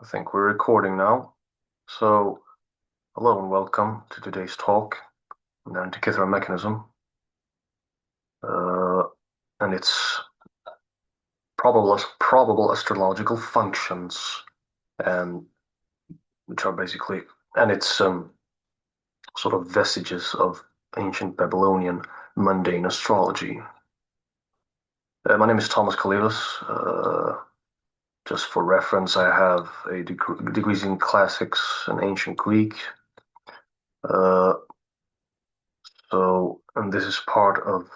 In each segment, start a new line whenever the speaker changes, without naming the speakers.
I think we're recording now. So, hello and welcome to today's talk on the Antikythera mechanism uh, and its probable astrological functions, and which are basically and its sort of vestiges of ancient Babylonian mundane astrology. My name is Thomas Kalidas. Just for reference, I have a degrees in classics and ancient Greek. Uh, and this is part of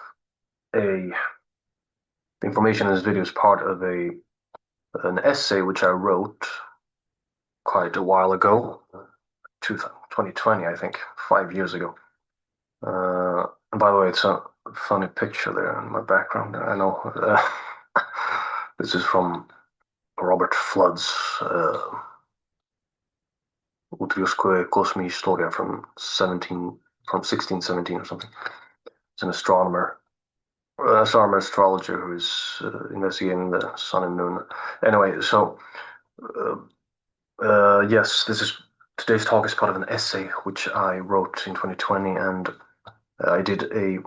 a the information in this video is part of an essay which I wrote quite a while ago, 2020, I think, 5 years ago. And by the way, it's a funny picture there in my background. I know this is from Robert Flood's Utriusque Cosmi Historia from 1617 or something. It's an astrologer who is investigating the sun and moon. Anyway, so yes, today's talk is part of an essay which I wrote in 2020, and I did a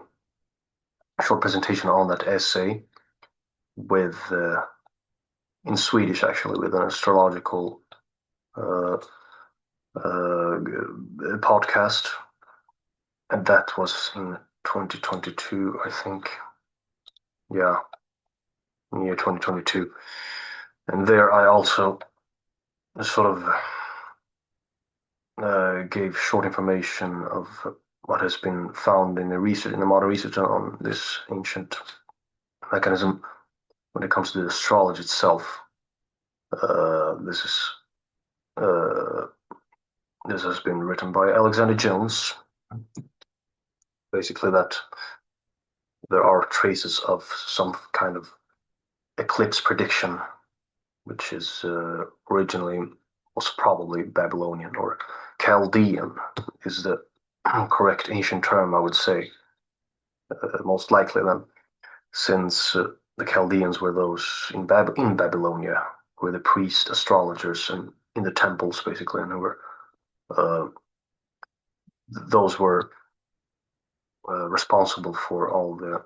short presentation on that essay with in Swedish, actually, with an astrological uh, podcast, and that was in 2022, I think. Yeah, in the year 2022, and there I also sort of gave short information of what has been found in the modern research on this ancient mechanism when it comes to the astrology itself. This is this has been written by Alexander Jones. Basically, that there are traces of some kind of eclipse prediction, which is originally was probably Babylonian or Chaldean is the correct ancient term, I would say, most likely then, since the Chaldeans were those in Babylonia, were the priest astrologers and in the temples basically, and who were uh, those were responsible for all the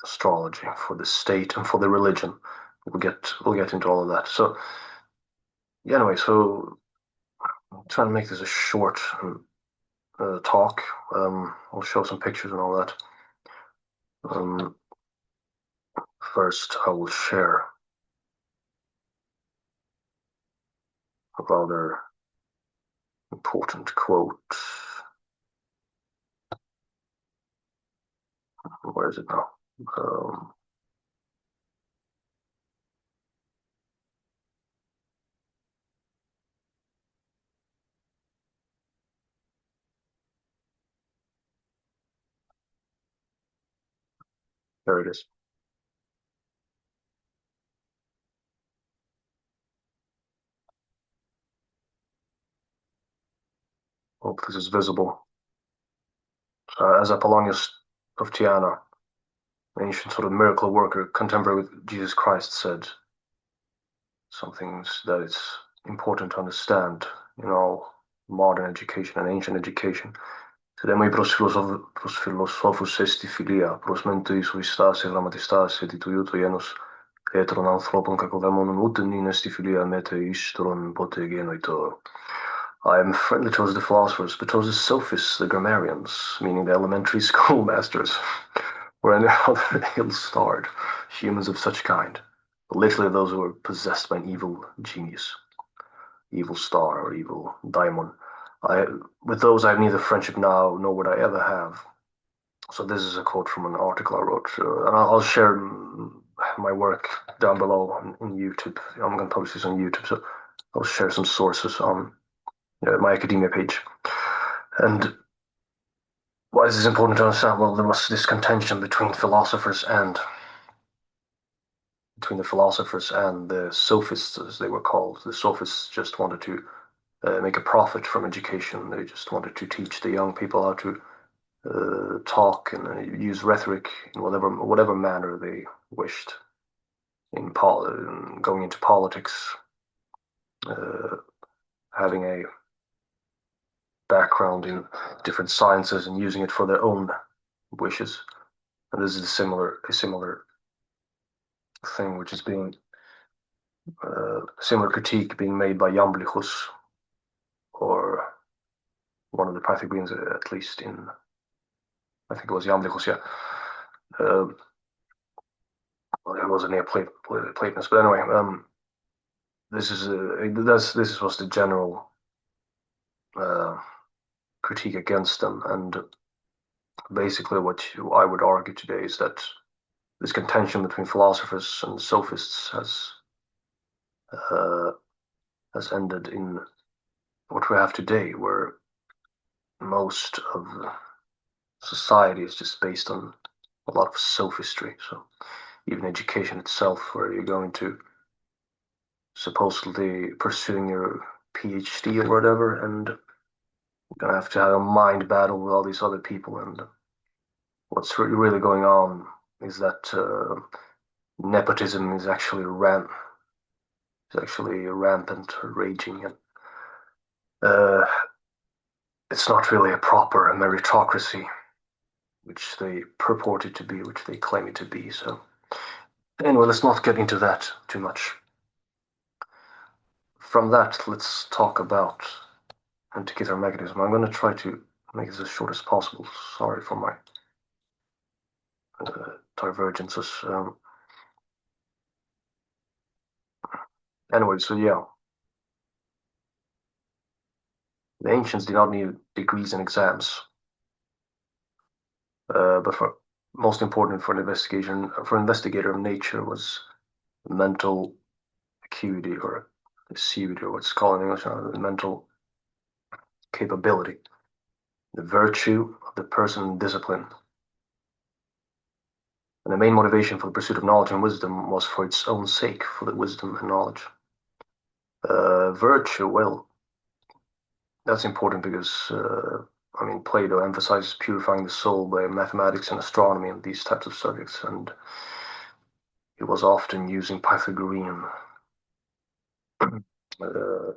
astrology, for the state and for the religion. We'll get into all of that. So yeah, anyway, so I'm trying to make this a short talk. I'll show some pictures and all that. Um, First, I will share a rather important quote. Where is it now? Um, there it is. Hope this is visible. As Apollonius of Tyana, an ancient sort of miracle worker, contemporary with Jesus Christ, said something that is important to understand in all modern education and ancient education. Sedemoi pros philosophus esti philia, pros mentui suistase grammatistase tituiuto genus heteron anthropon kakolemon uten esti philia mete istron pote genoito. I am friendly towards the philosophers, but towards the sophists, the grammarians, meaning the elementary schoolmasters, were any other ill-starred humans of such kind. Literally those who were possessed by an evil genius, evil star, or evil daimon. With those I have neither friendship now, nor would I ever have. So this is a quote from an article I wrote, and I'll share my work down below on YouTube. I'm going to publish this on YouTube, so I'll share some sources on my academia page. And why is this important to understand? Well, there was this contention between the philosophers and the sophists, as they were called. The sophists just wanted to make a profit from education. They just wanted to teach the young people how to talk and use rhetoric in whatever manner they wished in going into politics. having a background in different sciences and using it for their own wishes. And this is a similar thing, which is being similar critique being made by Jamblichus, or one of the Pythagoreans, at least in, I think it was Jamblichus, yeah. Well, it was a Neoplatonist, but anyway, this was the general critique against them, and basically what I would argue today is that this contention between philosophers and sophists has ended in what we have today, where most of society is just based on a lot of sophistry. So even education itself, where you're going to supposedly pursuing your PhD or whatever, and you're gonna have to have a mind battle with all these other people. And what's really going on is that nepotism is actually rampant, raging, and it's not really a proper meritocracy, which they purport it to be, which they claim it to be. So anyway, let's not get into that too much. From that, let's talk about Antikythera mechanism. I'm going to try to make this as short as possible. Sorry for my divergences. Anyway, so yeah. The ancients did not need degrees and exams. But most important for an investigator of nature was mental acuity, or acuity, or what's called in English, the mental capability, the virtue of the person in discipline. And the main motivation for the pursuit of knowledge and wisdom was for its own sake, for the wisdom and knowledge. Virtue, well, that's important because, Plato emphasizes purifying the soul by mathematics and astronomy and these types of subjects, and he was often using Pythagorean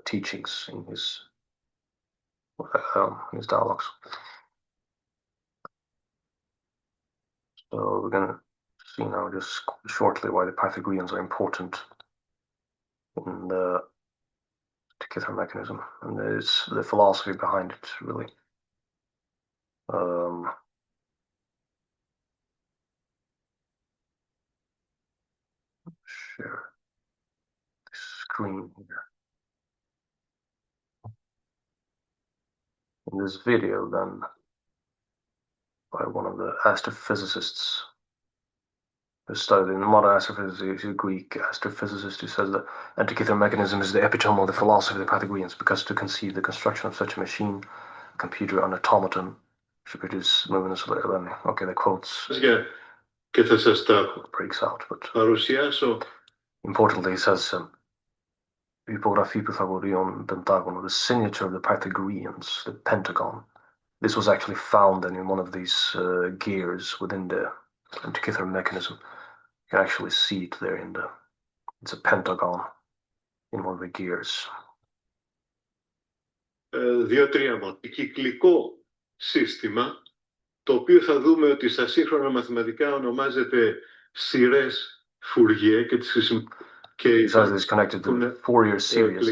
teachings in his dialogues. So we're going to see now just shortly why the Pythagoreans are important in the Antikythera mechanism, and there's the philosophy behind it, really. Share the screen here. In this video, then, by one of the astrophysicists who studied in modern astrophysics, a Greek astrophysicist, who says that Antikythera mechanism is the epitome of the philosophy of the Pythagoreans, because to conceive the construction of such a machine, computer, an automaton, should produce movements of the... Okay, the quotes breaks out, but importantly, he says, Hypography Pythagorean pentagon, the signature of the Pythagoreans, the pentagon. This was actually found in one of these gears within the Antikythera mechanism. You can actually see it there it's a pentagon in one of the gears.
Δύο-τρία κυκλικό σύστημα, το οποίο θα δούμε ότι στα σύγχρονα μαθηματικά ονομάζεται σειρές Φουριέ και τις
He says it's connected to the Fourier series.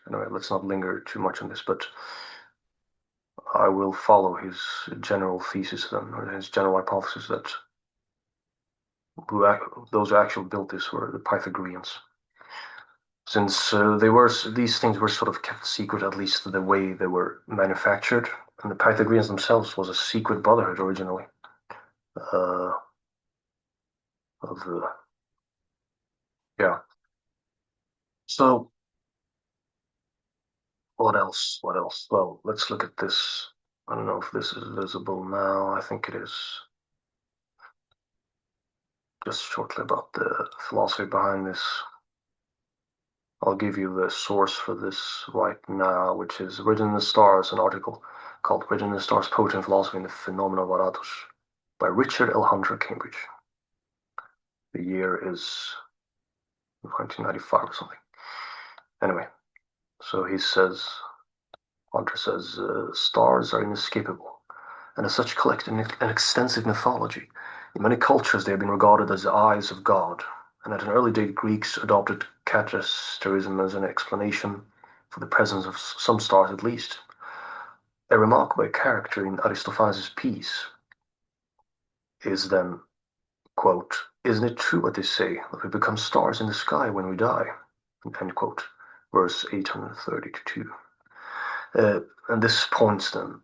Anyway, let's not linger too much on this, but I will follow his general thesis then, or his general hypothesis that those who actually built this were the Pythagoreans. Since these things were sort of kept secret, at least the way they were manufactured, and the Pythagoreans themselves was a secret brotherhood originally. So, what else? Well, let's look at this. I don't know if this is visible now. I think it is. Just shortly about the philosophy behind this. I'll give you the source for this right now, which is Written in the Stars, an article called Written in the Stars, Poetry and Philosophy in the Phenomena of Aratus by Richard L. Hunter, Cambridge. The year is 1995 or something. Anyway, so he says, Hunter says, stars are inescapable, and as such collect an extensive mythology. In many cultures, they have been regarded as the eyes of God, and at an early date, Greeks adopted catasterism as an explanation for the presence of some stars at least. A remarkable character in Aristophanes' piece is then, quote, "Isn't it true what they say, that we become stars in the sky when we die?" End quote. Verse 832. And this points then,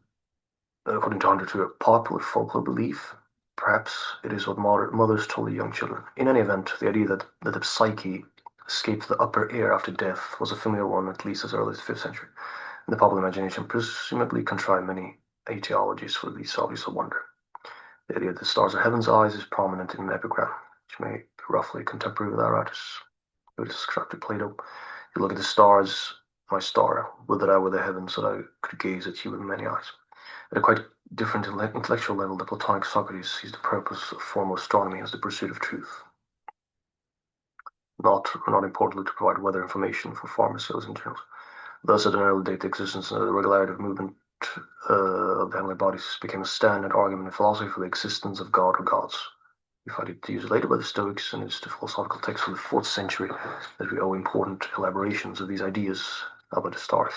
according to Hunter, to a popular folklore belief. Perhaps it is what mothers told the young children. In any event, the idea that the psyche escaped the upper air after death was a familiar one, at least as early as the 5th century. And the popular imagination presumably contrived many etiologies for these objects of wonder. The idea that the stars are heaven's eyes is prominent in an epigram, which may be roughly contemporary with Aratus, who described to Plato. You look at the stars, my star, would that I were the heavens, so that I could gaze at you with many eyes. At a quite different intellectual level, the Platonic Socrates sees the purpose of formal astronomy as the pursuit of truth. Not importantly to provide weather information for farmers, sales, and journals. Thus, at an early date, the existence and the regularity of movement of the heavenly bodies became a standard argument in philosophy for the existence of God or gods. We find it used later by the Stoics, and it's the philosophical text from the 4th century that we owe important elaborations of these ideas about the stars.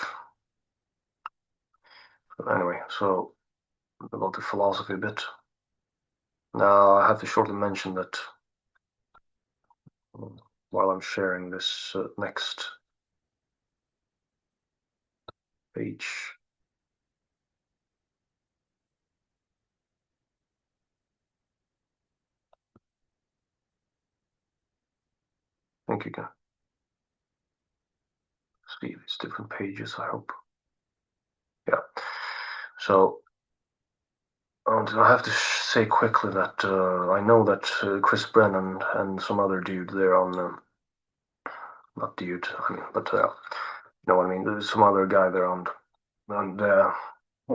Anyway, so about the philosophy a bit. Now, I have to shortly mention that while I'm sharing this next page, I think you can see these different pages, I hope. Yeah. So, I have to say quickly that I know that Chris Brennan and some other dude there on, not dude, I mean, but you know what I mean, there's some other guy there on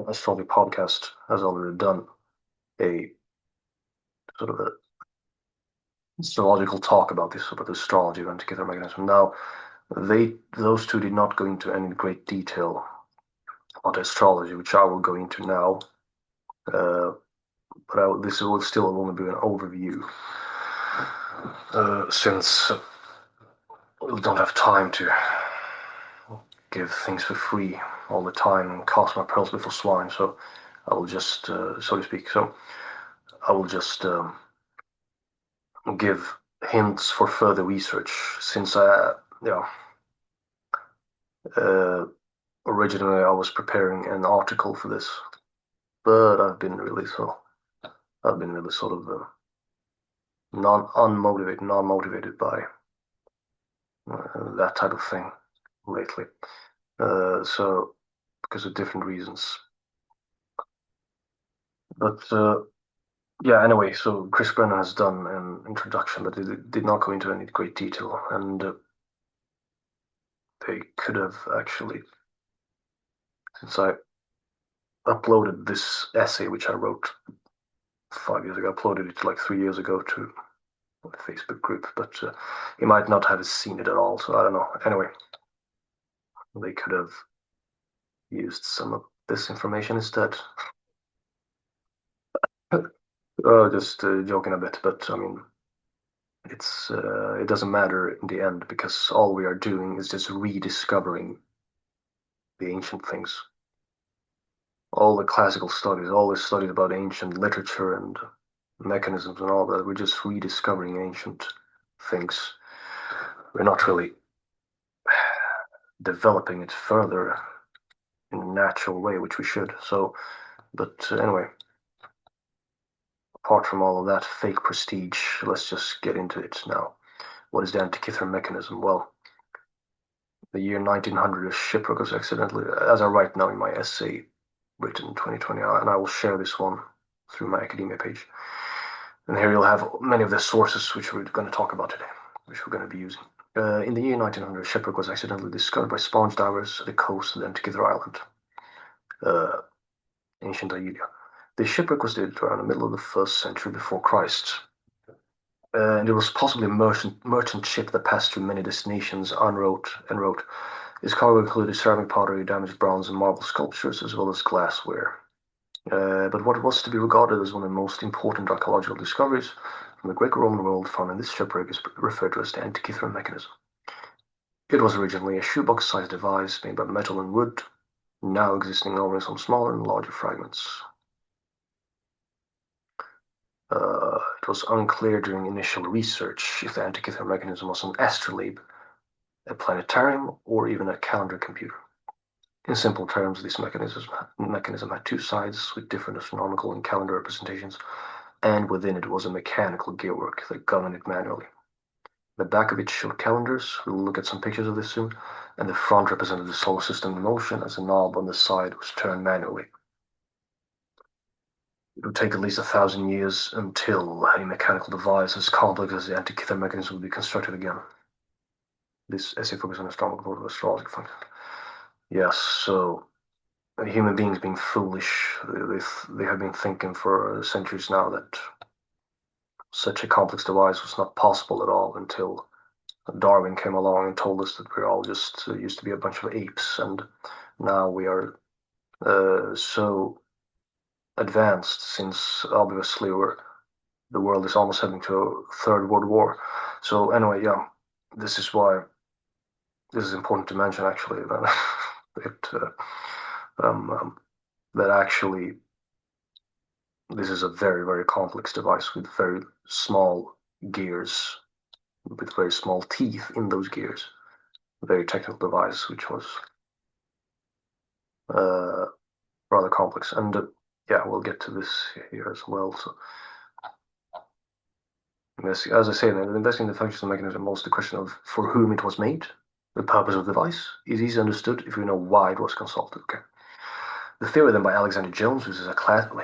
Astrology podcast has already done a sort of a astrological talk about this, about the astrology of Antikythera mechanism. Now, those two did not go into any great detail about astrology, which I will go into now. But this will still only be an overview, since we don't have time to give things for free all the time and cast my pearls before swine. So I will just, so to speak, I will just give hints for further research, since originally I was preparing an article for this, but I've been really sort of non-motivated by that type of thing lately. So because of different reasons. But yeah, anyway, so Chris Brennan has done an introduction, but it did not go into any great detail, and they could have actually, since I uploaded this essay, which I wrote 5 years ago, uploaded it like 3 years ago to the Facebook group, but you might not have seen it at all, so I don't know. Anyway, they could have used some of this information instead. Just joking a bit, but I mean, it doesn't matter in the end, because all we are doing is just rediscovering the ancient things. All the classical studies, all the studies about ancient literature and mechanisms and all that, we're just rediscovering ancient things. We're not really developing it further in a natural way, which we should. So, but anyway, apart from all of that fake prestige, let's just get into it now. What is the Antikythera mechanism? Well, the year 1900, a shipwreck was accidentally, as I write now in my essay written in 2020, and I will share this one through my academia page. And here you'll have many of the sources which we're going to talk about today, which we're going to be using. In the year 1900, a shipwreck was accidentally discovered by sponge divers at the coast of the Antikythera Island, ancient Aelia. The shipwreck was dated around the middle of the 1st century before Christ. and it was possibly a merchant ship that passed through many destinations en route. Its cargo included ceramic pottery, damaged bronze, and marble sculptures, as well as glassware. But what was to be regarded as one of the most important archaeological discoveries from the Greco-Roman world found in this shipwreck is referred to as the Antikythera mechanism. It was originally a shoebox-sized device made by metal and wood, now existing only in some smaller and larger fragments. It was unclear during initial research if the Antikythera mechanism was an astrolabe, a planetarium, or even a calendar computer. In simple terms, this mechanism had two sides with different astronomical and calendar representations, and within it was a mechanical gearwork that governed it manually. The back of it showed calendars, we'll look at some pictures of this soon, and the front represented the solar system in motion as the knob on the side was turned manually. It would take at least 1,000 years until a mechanical device as complex as the Antikythera mechanism would be constructed again. This essay focuses on astronomical astrology function. Yes, so human beings being foolish, they have been thinking for centuries now that such a complex device was not possible at all until Darwin came along and told us that we're all just used to be a bunch of apes, and now we are so advanced, since obviously the world is almost heading to a third world war. So anyway, yeah, this is why this is important to mention, actually, that that actually this is a very, very complex device with very small gears, with very small teeth in those gears. A very technical device, which was rather complex. And yeah, we'll get to this here as well. So, as I say, investigating the functions of the mechanism involves the question of for whom it was made, the purpose of the device. Is easily understood if you know why it was consulted. Okay. The theory then by Alexander Jones, who's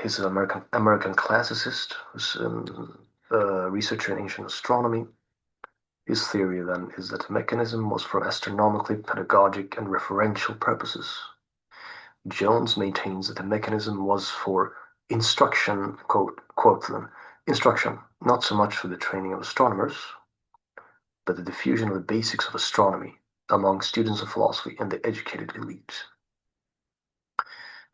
he's an American classicist, who's a researcher in ancient astronomy. His theory then is that the mechanism was for astronomically, pedagogic, and referential purposes. Jones maintains that the mechanism was for instruction, quote them, instruction, not so much for the training of astronomers, but the diffusion of the basics of astronomy among students of philosophy and the educated elite.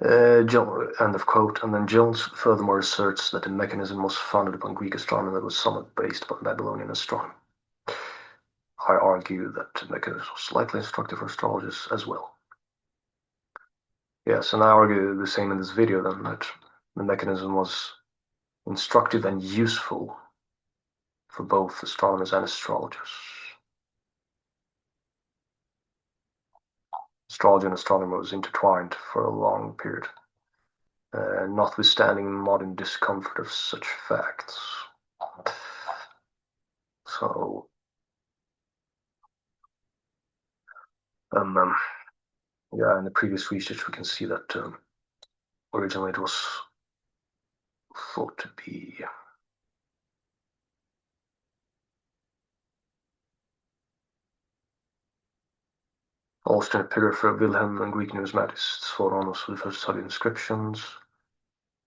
End of quote. And then Jones furthermore asserts that the mechanism was founded upon Greek astronomy that was somewhat based upon Babylonian astronomy. I argue that the mechanism was likely instructive for astrologers as well. Yes, and I argue the same in this video then, that the mechanism was instructive and useful for both astronomers and astrologers. Astrology and astronomy was intertwined for a long period, notwithstanding modern discomfort of such facts. So, yeah, in the previous research we can see that originally it was thought to be Austrian epigrapher Wilhelm and Greek numismatists Phoronus who first studied inscriptions.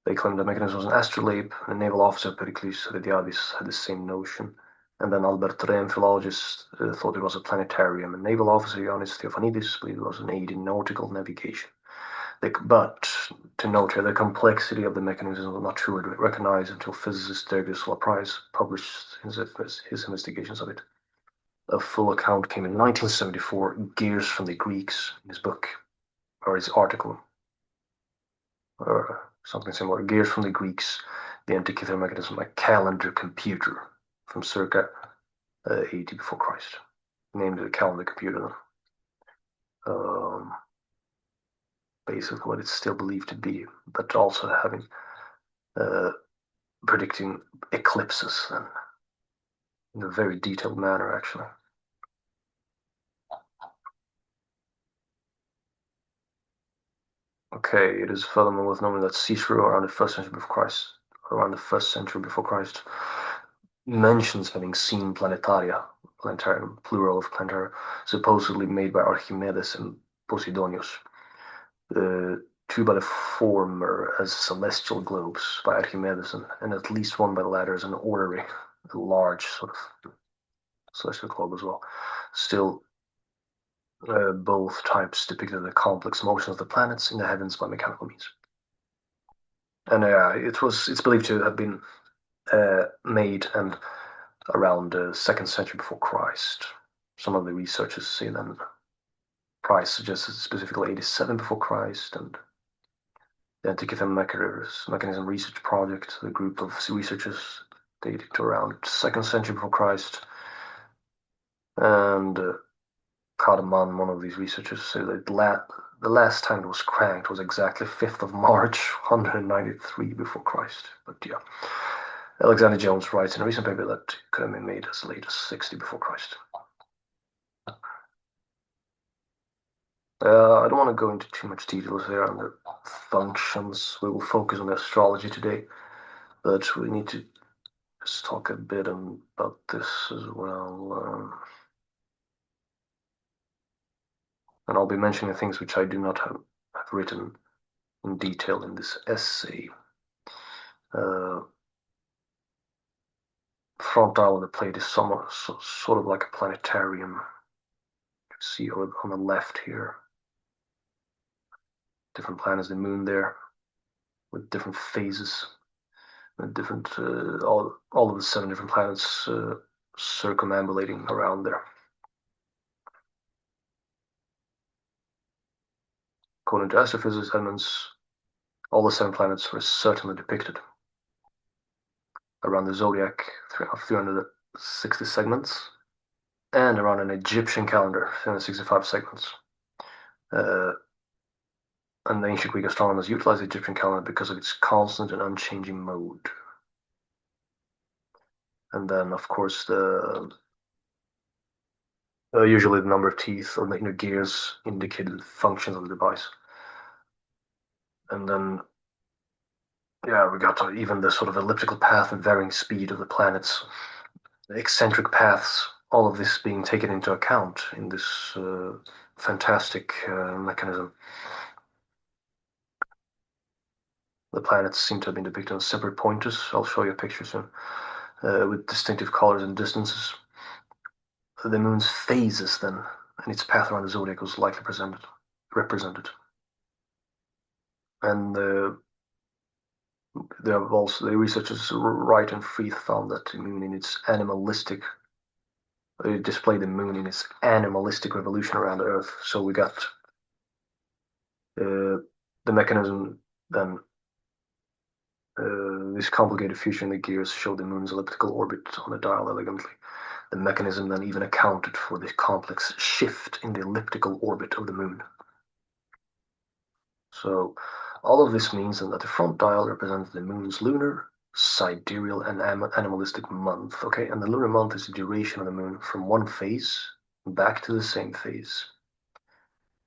They claimed the mechanism was an astrolabe, and a naval officer Pericles Rediadis had the same notion. And then Albert Rehn, philologist, thought it was a planetarium. And naval officer Ioannis Theophanidis believed it was an aid in nautical navigation. But to note here, the complexity of the mechanism was not truly recognized until physicist Dergus Laprise published his investigations of it. A full account came in 1974, Gears from the Greeks, in his book, or his article, or something similar. Gears from the Greeks, the Antikythera mechanism, a calendar computer from circa 80 before Christ. Named the calendar computer. Basically what it's still believed to be, but also having predicting eclipses then, in a very detailed manner, actually. Okay, it is furthermore worth noting that Cicero around the first century before Christ, mentions having seen planetarium, plural of planetaria, supposedly made by Archimedes and Posidonius. Two by the former as celestial globes by Archimedes, and at least one by the latter as an orrery. a large sort of celestial globe as well. Still, both types depicted the complex motion of the planets in the heavens by mechanical means. And it's believed to have been made and around the 2nd century before Christ. Some of the researchers say then Price suggested specifically 87 before Christ, and the Antikythera Mechanism Research Project, the group of researchers dated to around 2nd century before Christ, and Kahneman, one of these researchers, said that the last time it was cranked was exactly 5th of March, 193 before Christ. But yeah, Alexander Jones writes in a recent paper that it could have been made as late as 60 before Christ. I don't want to go into too much details here on the functions. We will focus on the astrology today, but we need to just talk a bit about this as well. And I'll be mentioning things which I do not have written in detail in this essay. Front dial of the plate is sort of like a planetarium. You see on the left here. Different planets, the moon there, with different phases, and different all of the 7 different planets circumambulating around there. According to astrophysics elements, all the 7 planets were certainly depicted around the zodiac, 360 segments, and around an Egyptian calendar, 365 segments. And the ancient Greek astronomers utilized the Egyptian calendar because of its constant and unchanging mode. And then, of course, usually the number of teeth or the inner gears indicated the functions of the device. And then, yeah, we got to even the sort of elliptical path and varying speed of the planets, the eccentric paths, all of this being taken into account in this fantastic mechanism. The planets seem to have been depicted on separate pointers. I'll show you a picture soon, with distinctive colors and distances. The moon's phases, then, and its path around the zodiac was likely represented. And the researchers Wright and Freeth found that the moon in its animalistic, it displayed the moon in its animalistic revolution around the Earth. So we got the mechanism then. This complicated fusion in the gears showed the moon's elliptical orbit on the dial elegantly. The mechanism then even accounted for this complex shift in the elliptical orbit of the moon. So all of this means that the front dial represents the moon's lunar, sidereal, and animalistic month. Okay, and the lunar month is the duration of the moon from one phase back to the same phase.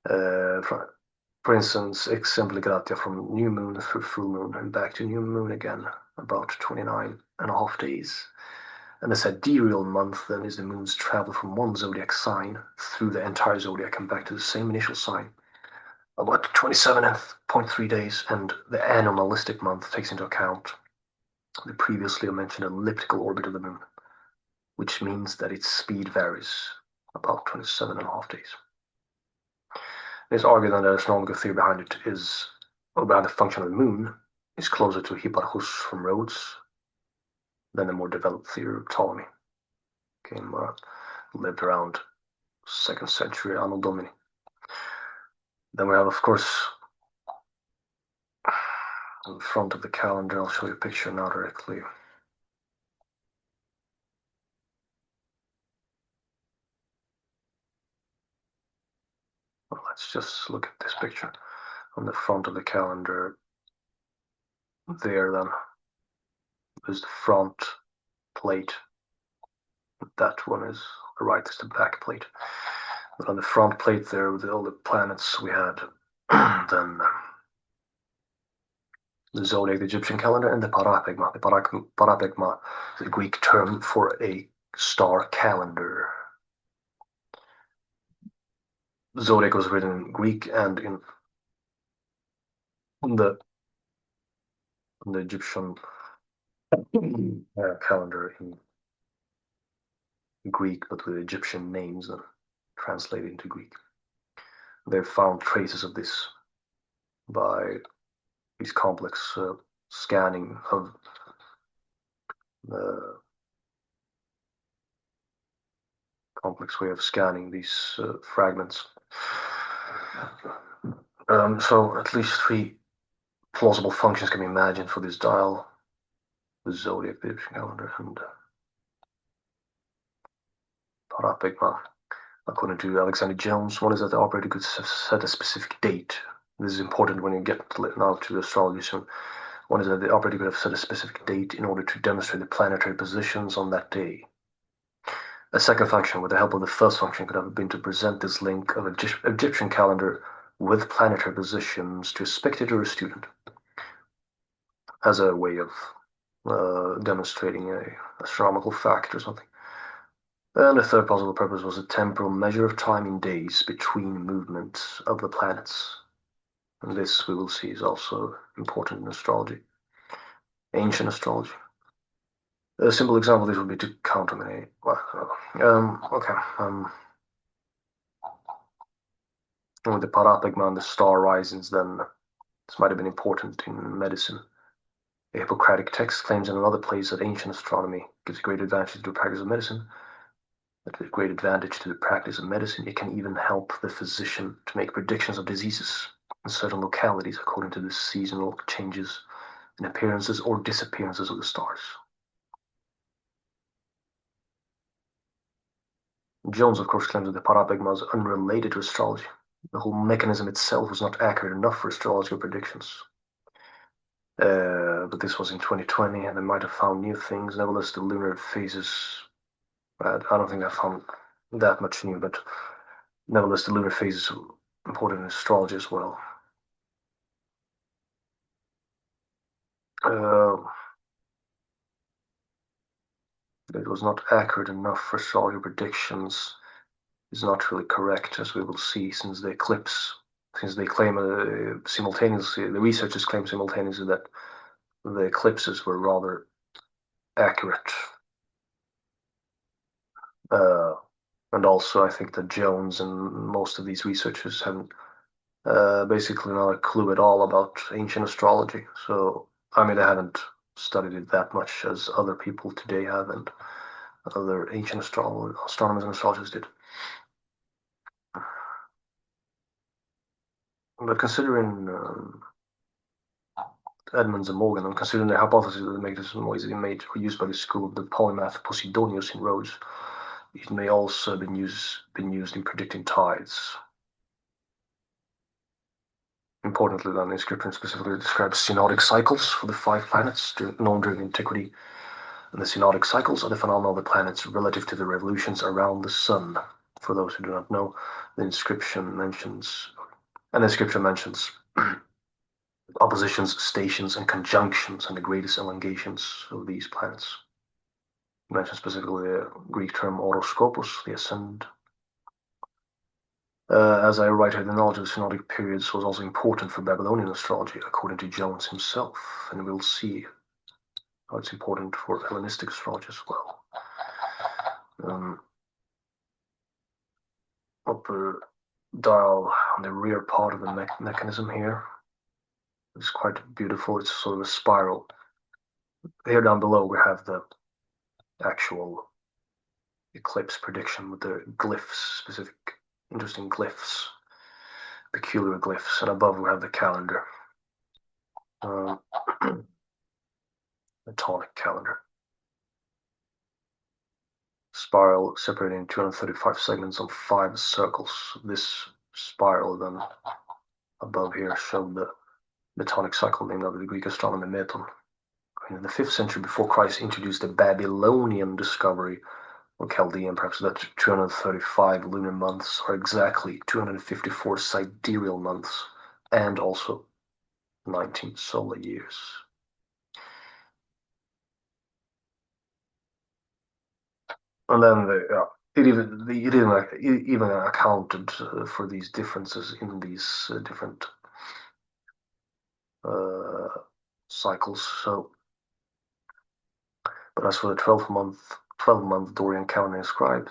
For instance, exempli gratia from new moon through full moon and back to new moon again, about 29.5 days. And the sidereal month then is the moon's travel from one zodiac sign through the entire zodiac and back to the same initial sign, about 27.3 days. And the animalistic month takes into account the previously mentioned elliptical orbit of the moon, which means that its speed varies about 27.5 days. It's argued that the astronomical theory behind it is, or behind the function of the moon, is closer to Hipparchus from Rhodes than the more developed theory of Ptolemy. Lived around 2nd century Anno Domini. Then we have, of course, in front of the calendar, I'll show you a picture now directly. Well, let's just look at this picture on the front of the calendar. There, then, is the front plate. That one is the right is the back plate. But on the front plate there, with all the planets we had, then the zodiac, the Egyptian calendar, and the parapegma. The parapegma is a Greek term for a star calendar. The zodiac was written in Greek and in the Egyptian calendar in Greek, but with Egyptian names and translated into Greek. They've found traces of this by these complex scanning of the complex way of scanning these fragments. So at least 3 plausible functions can be imagined for this dial, the zodiac, the Egyptian calendar, and Parapigma. According to Alexander Jones, one is that the operator could set a specific date. This is important when you get now to astrology soon. One is that the operator could have set a specific date in order to demonstrate the planetary positions on that day. A second function, with the help of the first function, could have been to present this link of Egyptian calendar with planetary positions to a spectator or student as a way of demonstrating a astronomical fact or something. And a third possible purpose was a temporal measure of time in days between movements of the planets. And this, we will see, is also important in astrology, ancient astrology. A simple example of this would be to counterminate. With the Parapigma and the star risings, then this might have been important in medicine. A Hippocratic text claims in another place that ancient astronomy gives a great advantage to the practice of medicine. That with great advantage to the practice of medicine, it can even help the physician to make predictions of diseases in certain localities according to the seasonal changes in appearances or disappearances of the stars. Jones, of course, claims that the Parapigma is unrelated to astrology. The whole mechanism itself was not accurate enough for astrological predictions. But this was in 2020, and they might have found new things. Nevertheless, the lunar phases, I don't think I found that much new, but nevertheless, the lunar phases are important in astrology as well. It was not accurate enough for astrology predictions is not really correct, as we will see, since they claim simultaneously, the researchers claim simultaneously that the eclipses were rather accurate. And also, I think that Jones and most of these researchers haven't basically not a clue at all about ancient astrology. So, I mean, they haven't studied it that much as other people today have, and other ancient astronomers and astrologers did. But considering Edmonds and Morgan, and considering their hypothesis that the magnetism was made or used by the school of the polymath Posidonius in Rhodes, it may also have been used in predicting tides. Importantly, the inscription specifically describes synodic cycles for the 5 planets known during antiquity. And the synodic cycles are the phenomena of the planets relative to the revolutions around the sun. For those who do not know, the inscription mentions oppositions, stations, and conjunctions, and the greatest elongations of these planets. It mentions specifically the Greek term horoscopos, the ascendant. As I write here, the knowledge of the synodic periods was also important for Babylonian astrology, according to Jones himself, and we'll see how it's important for Hellenistic astrology as well. Upper dial on the rear part of the mechanism here is quite beautiful. It's sort of a spiral. Here down below we have the actual eclipse prediction with the glyphs, specific interesting glyphs, peculiar glyphs, and above we have the calendar, the tonic calendar. Spiral separated in 235 segments on 5 circles. This spiral then above here showed the tonic cycle named after the Greek astronomer Meton. In the 5th century before Christ introduced the Babylonian discovery, or Chaldean perhaps, that 235 lunar months are exactly 254 sidereal months and also 19 solar years. And then it even accounted for these differences in these different cycles. So, but as for the 12th month, 12-month Dorian calendar inscribed.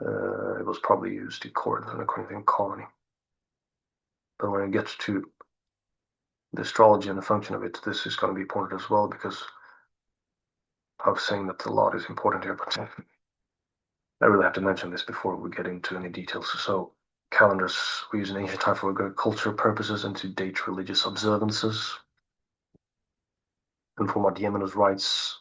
It was probably used in Corinth and a Corinthian colony. But when it gets to the astrology and the function of it, this is going to be important as well, because I was saying that the lot is important here, but I really have to mention this before we get into any details. So calendars were used in ancient time for agricultural purposes and to date religious observances. And for Mardiamanus writes,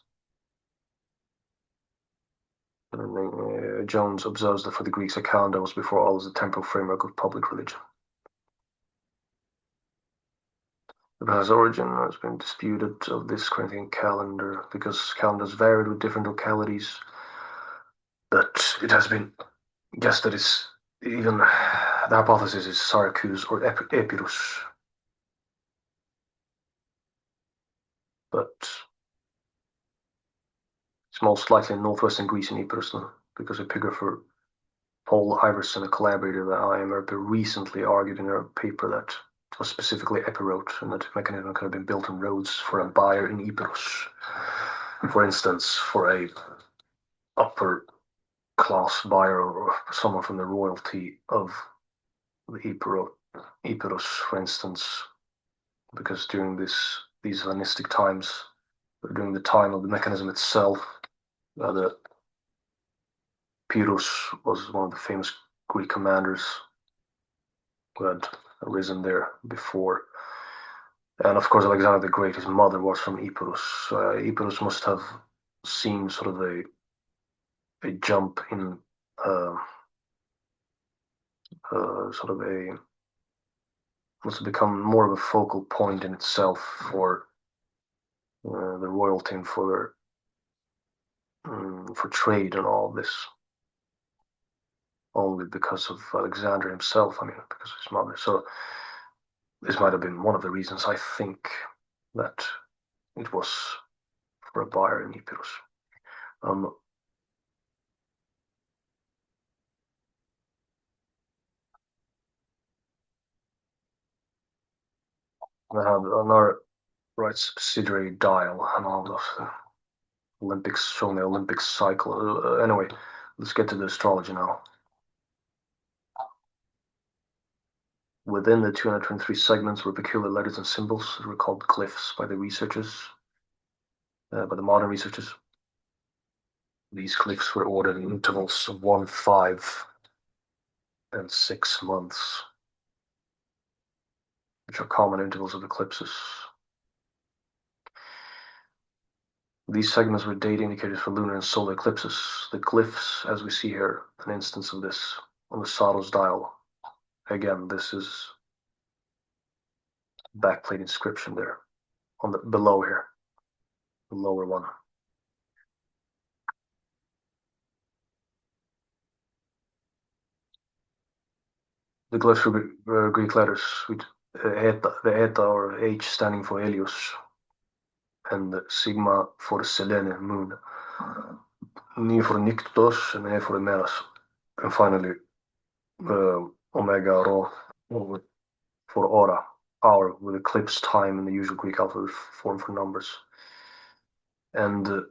Jones observes that for the Greeks a calendar was before all the temporal framework of public religion. The precise origin has been disputed of this Corinthian calendar because calendars varied with different localities, but it has been guessed that it's even the hypothesis is Syracuse or Epirus. But it's most likely in northwestern Greece and Epirus, because epigrapher Paul Iverson, a collaborator that IMRP recently argued in her paper that it was specifically epirote and that the mechanism could have been built on roads for a buyer in Epirus. For instance, for a upper class buyer or someone from the royalty of the Epirus, for instance, because during these Hellenistic times, during the time of the mechanism itself, the Pyrrhus was one of the famous Greek commanders who had arisen there before. And of course, Alexander the Great, his mother, was from Epirus. Epirus must have seen sort of a jump in sort of must have become more of a focal point in itself for the royalty and for trade and all of this. Only because of Alexander himself, I mean, because of his mother. So this might have been one of the reasons I think that it was for a buyer in Epirus. I have another right subsidiary dial and all of the Olympics, showing the Olympic cycle. Anyway, let's get to the astrology now. Within the 223 segments were peculiar letters and symbols that were called glyphs by the researchers, by the modern researchers. These glyphs were ordered in intervals of 1, 5, and 6 months, which are common intervals of eclipses. These segments were date indicators for lunar and solar eclipses. The glyphs, as we see here, an instance of this on the Saros dial. Again, this is backplate inscription there on the below here, the lower one. The glyphs were Greek letters with the eta or H standing for Helios and the sigma for Selene, moon, Ni for Nyktos and E for Emeras, and finally Omega Rho for Ora, hour, with eclipse time in the usual Greek alphabet form for numbers. And the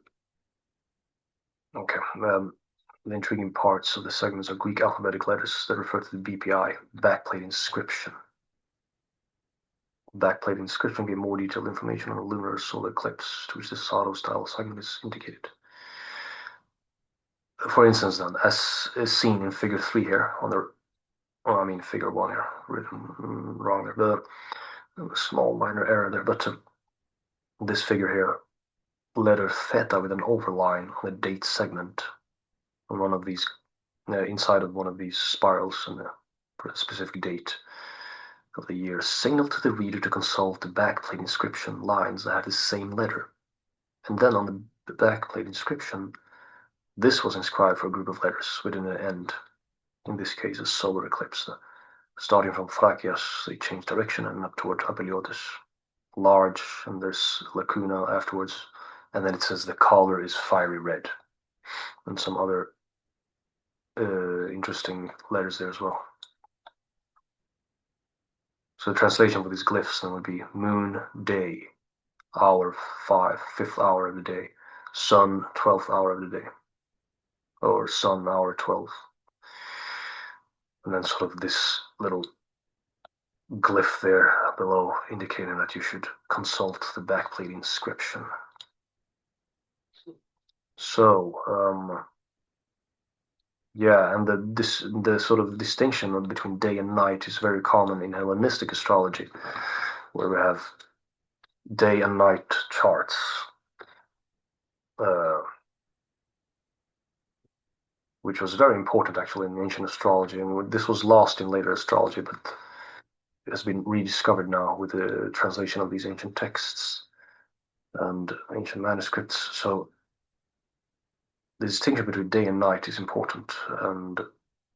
intriguing parts of the segments are Greek alphabetic letters that refer to the BPI, backplate inscription. Backplate inscription gave more detailed information on the lunar or solar eclipse to which the Saros style segment is indicated. For instance, then, as is seen in figure 3 here, on the, well, I mean figure 1 here, written wrong there, but a small minor error there, but this figure here, letter theta with an overline on the date segment on one of these, inside of one of these spirals for a specific date of the year, signal to the reader to consult the backplate inscription lines that had the same letter. And then on the backplate inscription, this was inscribed for a group of letters within an end, in this case a solar eclipse. Starting from Thrakias, they change direction and up toward Apeliotis. Large, and there's lacuna afterwards, and then it says the color is fiery red, and some other interesting letters there as well. So the translation for these glyphs then would be moon, day, hour 5, 5th hour of the day, sun 12th hour of the day, or sun hour 12. And then sort of this little glyph there below indicating that you should consult the backplate inscription. So, yeah, and the sort of distinction between day and night is very common in Hellenistic astrology, where we have day and night charts. Which was very important actually in ancient astrology, and this was lost in later astrology, but it has been rediscovered now with the translation of these ancient texts and ancient manuscripts. So the distinction between day and night is important, and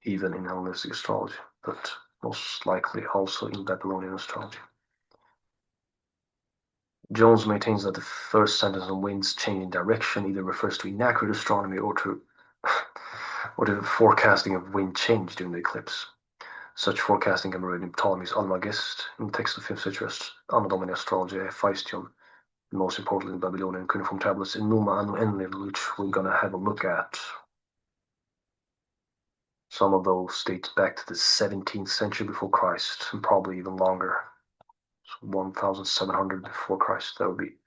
even in Hellenistic astrology, but most likely also in Babylonian astrology. Jones maintains that the first sentence on winds changing direction either refers to inaccurate astronomy or to the forecasting of wind change during the eclipse. Such forecasting can be read in Ptolemy's Almagest, in the text of 5th century Anno Domini Astrologia Hephaestion, and most importantly in Babylonian cuneiform tablets Enuma Anu Enlil, which we're going to have a look at. Some of those date back to the 17th century before Christ, and probably even longer. So 1700 before Christ, that would be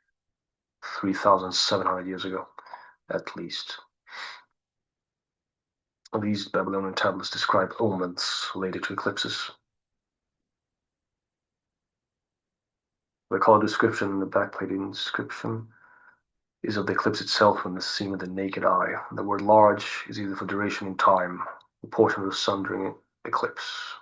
3,700 years ago, at least. These Babylonian tablets describe omens related to eclipses. The color description, the backplate inscription, is of the eclipse itself when it's seen with the naked eye. The word large is either for duration in time, the portion of the sun during an eclipse.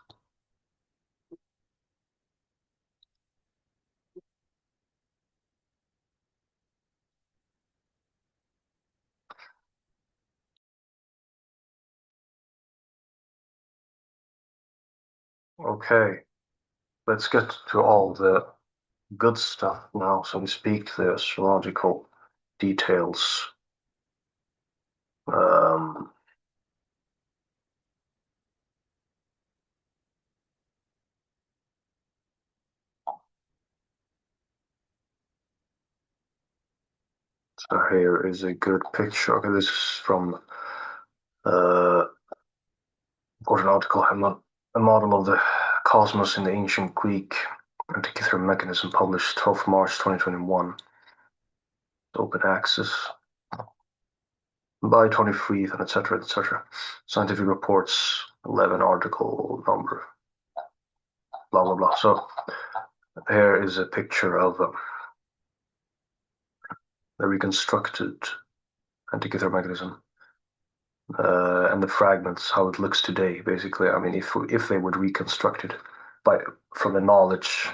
Okay, let's get to all the good stuff now, so to speak, the astrological details. So here is a good picture. Okay, this is from important article, a model of the cosmos in the ancient Greek Antikythera mechanism, published 12th March 2021. Open access by Tony Freeth, and etc., etc. Scientific reports, 11 article number, blah, blah, blah. So here is a picture of the reconstructed Antikythera mechanism and the fragments, how it looks today, basically. I mean, if they would reconstruct it from the knowledge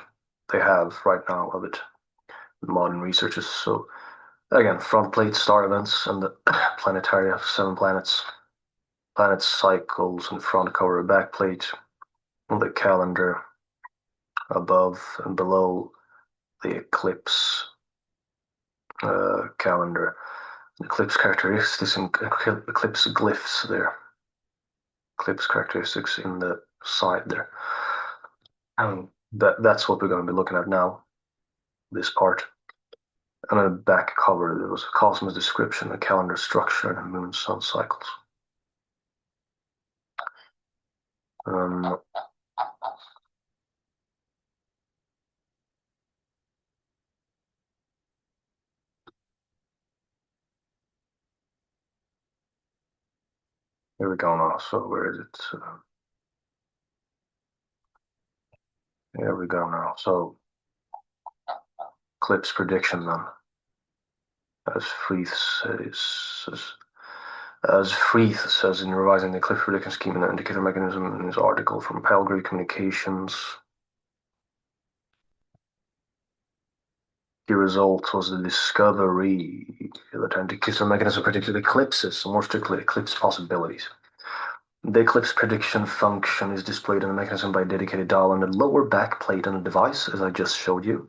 they have right now of it, modern researchers. So again, front plate, star events, and the planetaria of 7 planets. Planet cycles in front cover a back plate, and the calendar above and below the eclipse calendar. Eclipse characteristics and eclipse glyphs there. Eclipse characteristics in the side there. And that's what we're going to be looking at now, this part. And on the back cover, there was a cosmos description, a calendar structure, and moon-sun cycles. Here we go now. So where is it? Here we go now. So eclipse prediction then. As Freeth says in revising the eclipse prediction scheme and indicator mechanism in his article from Palgrave Communications, the result was the discovery that Antikythera mechanism predicted eclipses, more strictly eclipse possibilities. The eclipse prediction function is displayed in the mechanism by a dedicated dial on the lower back plate on the device, as I just showed you,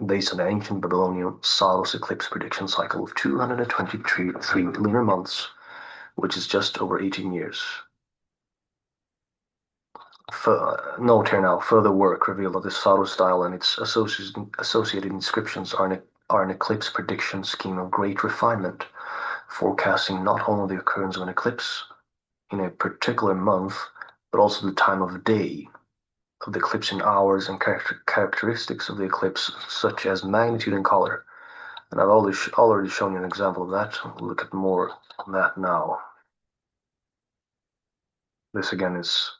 based on the ancient Babylonian Saros eclipse prediction cycle of 223 lunar months, which is just over 18 years. Note here now, further work revealed that the Saros dial and its associated inscriptions are are an eclipse prediction scheme of great refinement, forecasting not only the occurrence of an eclipse in a particular month, but also the time of day of the eclipse in hours and characteristics of the eclipse, such as magnitude and color. And I've already shown you an example of that. We'll look at more on that now. This again is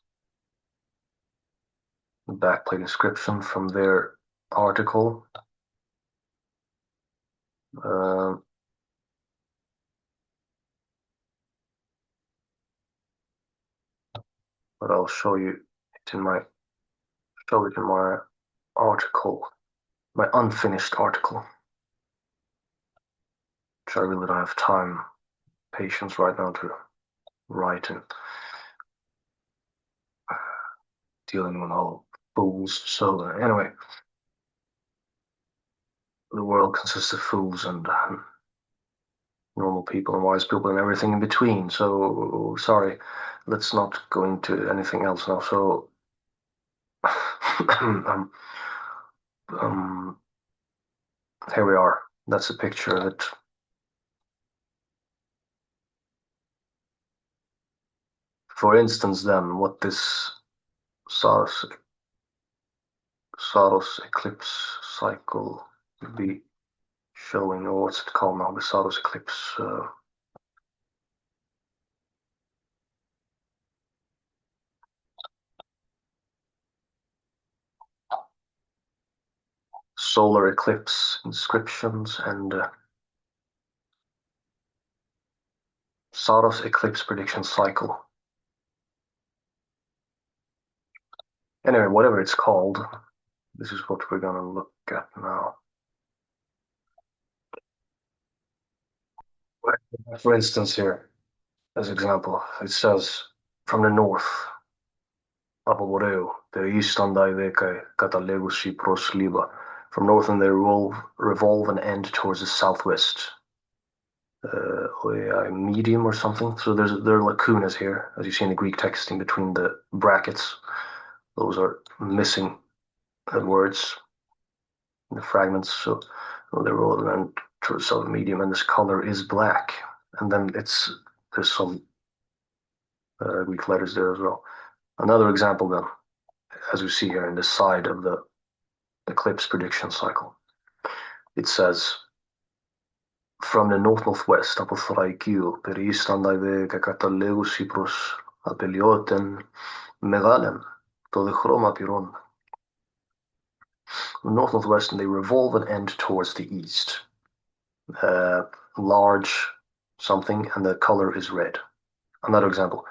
the backplate inscription from their article. But I'll show you it in my article, my unfinished article, which I really don't have patience right now to write and dealing with all fools. So anyway, the world consists of fools and normal people and wise people and everything in between. So sorry, let's not go into anything else now. So here we are. That's a picture of it. For instance, then, what this Saros eclipse cycle would be showing, or what's it called now? The Saros eclipse. Solar eclipse inscriptions and Saros eclipse prediction cycle. Anyway, whatever it's called, this is what we're going to look at now. For instance, here, as example, it says from the north, from north and they revolve and end towards the southwest. Medium or something. So there are lacunas here, as you see in the Greek text, in between the brackets. Those are missing words in the fragments. So they roll and towards southern medium, and this color is black. And then there's some Greek letters there as well. Another example then, as we see here in the side of the eclipse prediction cycle. It says, from the north-northwest, από Θραϊκείο, περίστανται δε κακαταλέγουσι προς απελιώτεν μεγάλεν, το δε χρώμα πυρών. North-northwest, and they revolve and end towards the east. Large something, and the color is red. Another example,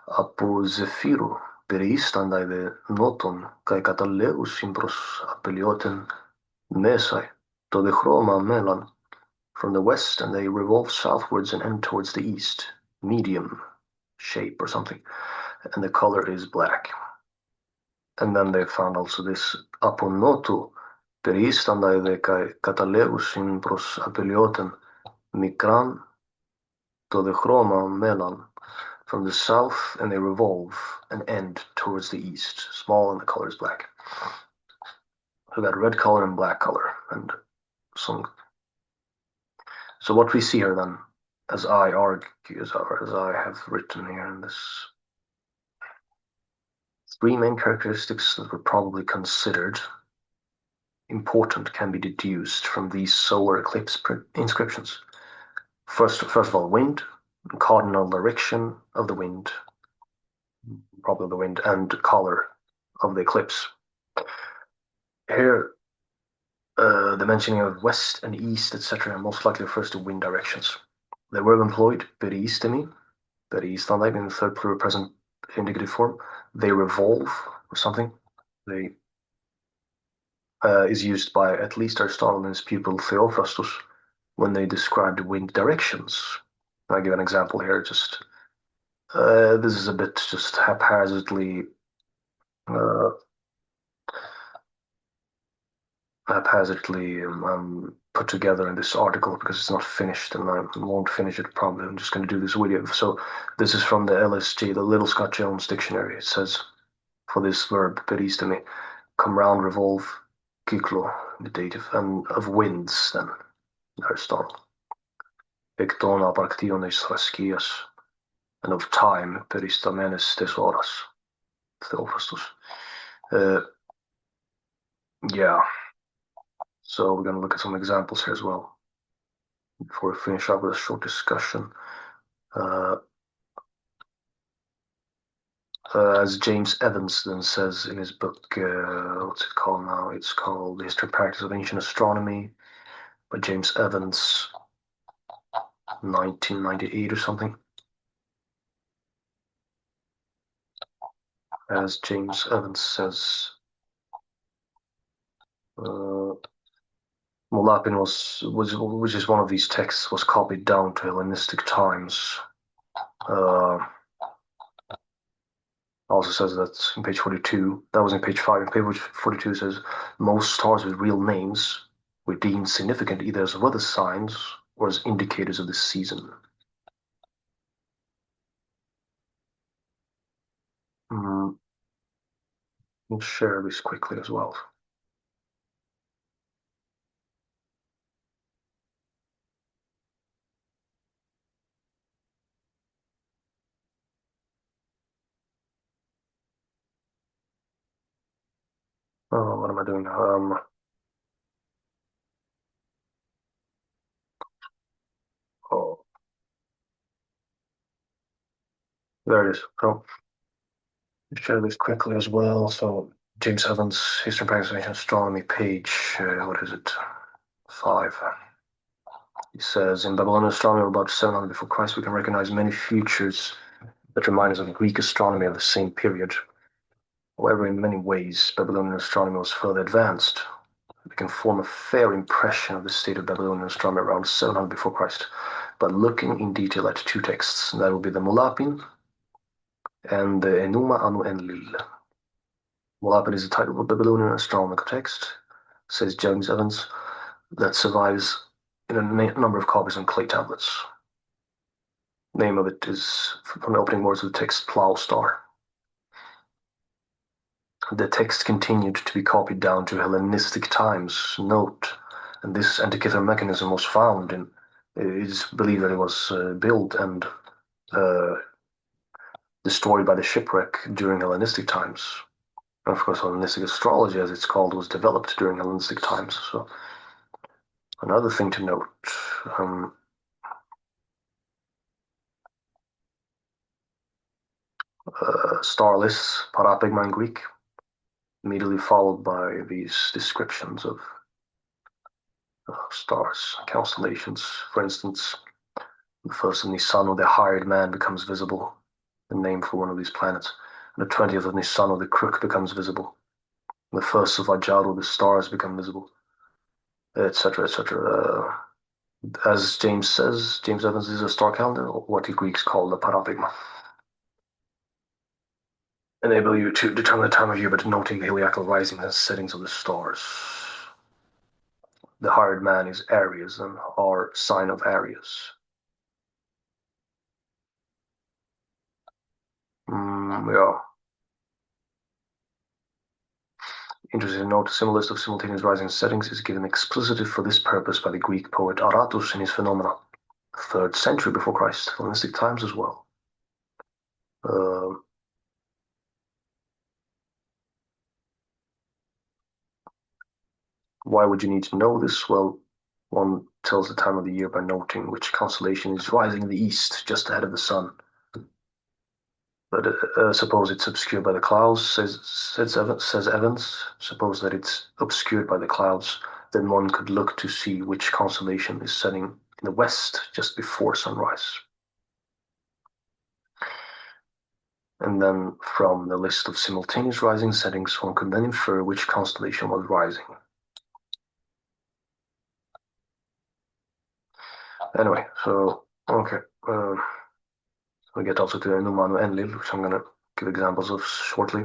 από Ζεφύρου, περίστανται δε νότον, κακαταλέγουσι προς απελιώτεν μέσαι, το δε χρώμα μέλλον. From the west, and they revolve southwards and end towards the east, medium shape or something, and the color is black. And then they found also this από νότου, περίστανται δε καταλέγουσιν προς απελιώτεν μικράν, το δε χρώμα μέλλον. From the south, and they revolve and end towards the east, small, and the color is black. So we got red color and black color, and some. So what we see here then, as I argue, as I have written here in this, three main characteristics that were probably considered important can be deduced from these solar eclipse inscriptions. First of all, wind, cardinal direction of the wind, probably the wind, and color of the eclipse. Here, the mentioning of west and east, etc., most likely refers to wind directions. The verb employed, peristemi, peristandai, in the third plural present indicative form. They revolve or something. They is used by at least Aristotle and his pupil Theophrastus when they describe the wind directions. I'll give an example here. Just this is a bit just haphazardly put together in this article because it's not finished and I won't finish it probably. I'm just going to do this video. So this is from the LSG, the Little Scott Jones Dictionary. It says, for this verb, peristemi, come round, revolve, kyklo, the dative, and of winds then. Aristotle. Ecton aparctiones fascias, and of time peristamenes thesaurus. Theophrastus. Yeah. So we're going to look at some examples here as well before we finish up with a short discussion. As James Evans then says in his book, what's it called now? It's called The History and Practice of Ancient Astronomy by James Evans, 1998 or something. As James Evans says, Molapin which is one of these texts, was copied down to Hellenistic times. Also says that in page 42, that was in page 5, in page 42 says, most stars with real names were deemed significant either as weather signs or as indicators of the season. We'll share this quickly as well. Oh, what am I doing? Oh, there it is. So, share this quickly as well. So, James Evans, History and Practice of Ancient Astronomy, page, what is it? 5. He says, in Babylonian astronomy about 700 before Christ, we can recognize many features that remind us of Greek astronomy of the same period. However, in many ways, Babylonian astronomy was further advanced. We can form a fair impression of the state of Babylonian astronomy around 700 before Christ by looking in detail at two texts. That will be the Molapin and the Enuma Anu Enlil. Molapin is the title of a Babylonian astronomical text, says James Evans, that survives in a number of copies on clay tablets. The name of it is from the opening words of the text, Plow Star. The text continued to be copied down to Hellenistic times. Note, and this Antikythera mechanism was found in, it is believed that it was built and destroyed by the shipwreck during Hellenistic times. And of course, Hellenistic astrology, as it's called, was developed during Hellenistic times. So, another thing to note, star lists, parapigma in Greek, immediately followed by these descriptions of stars, constellations. For instance, the first of Nisano, the hired man, becomes visible, the name for one of these planets. And the 20th of Nisano, the crook becomes visible. And the first of Vajaro, the stars become visible, etc., etc. As James says, James Evans is a star calendar, or what the Greeks call the parapigma. Enable you to determine the time of year by noting the heliacal risings and settings of the stars. The hired man is Aries and our sign of Aries. Yeah. Interesting to note, a similar list of simultaneous rising settings is given explicitly for this purpose by the Greek poet Errata in his Phenomena, 3rd century before Christ, Hellenistic times as well. Why would you need to know this? Well, one tells the time of the year by noting which constellation is rising in the east, just ahead of the sun. But suppose it's obscured by the clouds, says Evans. Suppose that it's obscured by the clouds, then one could look to see which constellation is setting in the west just before sunrise. And then from the list of simultaneous rising settings, one could then infer which constellation was rising. Anyway, so, okay. We get also to Enuma Anu Enlil, which I'm going to give examples of shortly.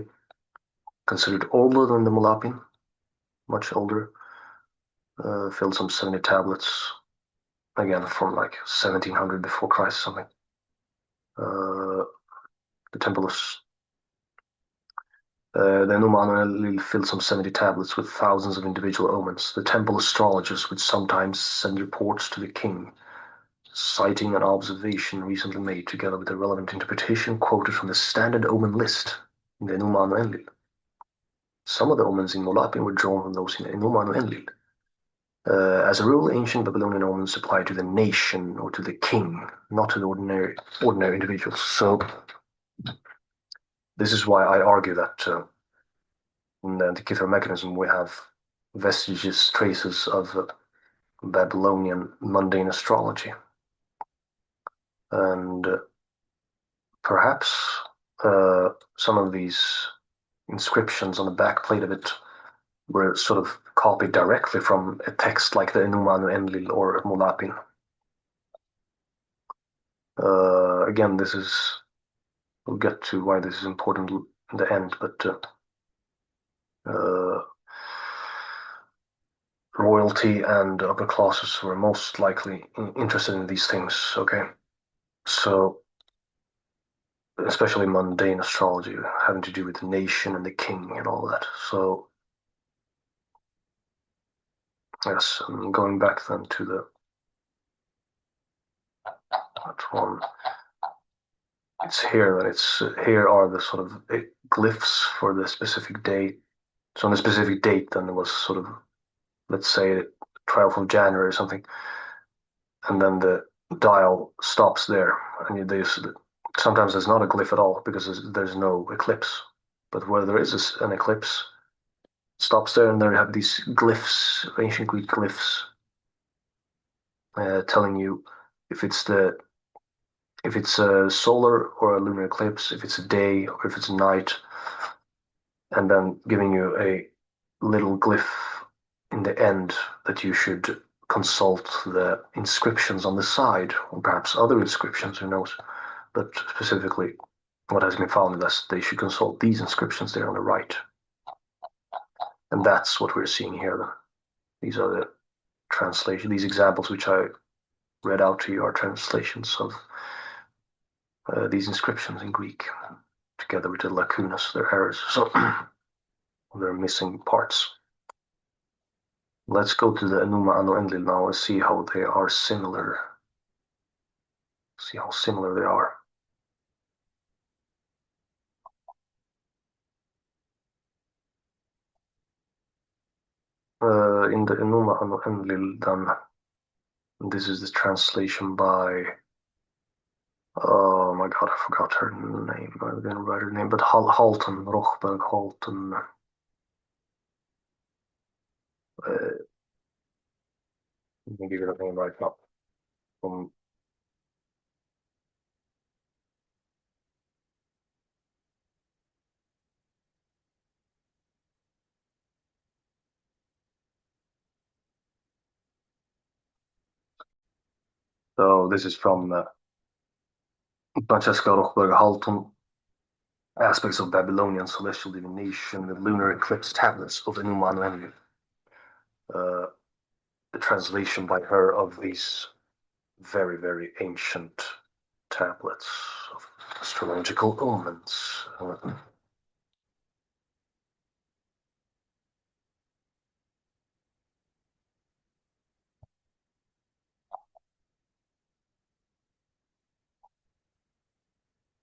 Considered older than the Molapin, much older. Filled some 70 tablets, again from like 1700 before Christ, something. The temple The Enuma Anu Enlil filled some 70 tablets with thousands of individual omens. The temple astrologers would sometimes send reports to the king, citing an observation recently made together with a relevant interpretation quoted from the standard omen list in the Enuma Anu Enlil. Some of the omens in Molapin were drawn from those in Enuma Anu Enlil. As a rule, ancient Babylonian omens apply to the nation or to the king, not to the ordinary individuals. So this is why I argue that in the Antikythera mechanism we have vestiges, traces of Babylonian mundane astrology. And perhaps some of these inscriptions on the back plate of it were sort of copied directly from a text like the Enuma Anu Enlil or Molapin. Again, we'll get to why this is important in the end, but royalty and upper classes were most likely interested in these things, okay? So, especially mundane astrology, having to do with the nation and the king and all that. So, yes, I'm going back then to that one. It's here, and here are the sort of glyphs for the specific date. So on the specific date, then it was sort of, let's say, 12th of January or something, and then the dial stops there, and sometimes there's not a glyph at all because there's no eclipse. But where there is an eclipse, it stops there, and there you have these glyphs, ancient Greek glyphs, telling you if it's a solar or a lunar eclipse, if it's a day or if it's a night, and then giving you a little glyph in the end that you should consult the inscriptions on the side, or perhaps other inscriptions, who knows. But specifically, what has been found is they should consult these inscriptions there on the right. And that's what we're seeing here then. These are the translations, these examples which I read out to you are translations of these inscriptions in Greek, together with the lacunas, their errors. So they're missing parts. Let's go to the Enuma Anu Enlil now and see how they are similar. See how similar they are. In the Enuma Anu Enlil, then, this is the translation by, oh my god, I forgot her name. I didn't write her name, but Halton, Rochberg-Halton. Let me give you the name right now. So this is from Francesca Rochberg-Halton, Aspects of Babylonian Celestial Divination, the Lunar Eclipse Tablets of Enuma Anu Enlil. The translation by her of these very, very ancient tablets of astrological omens.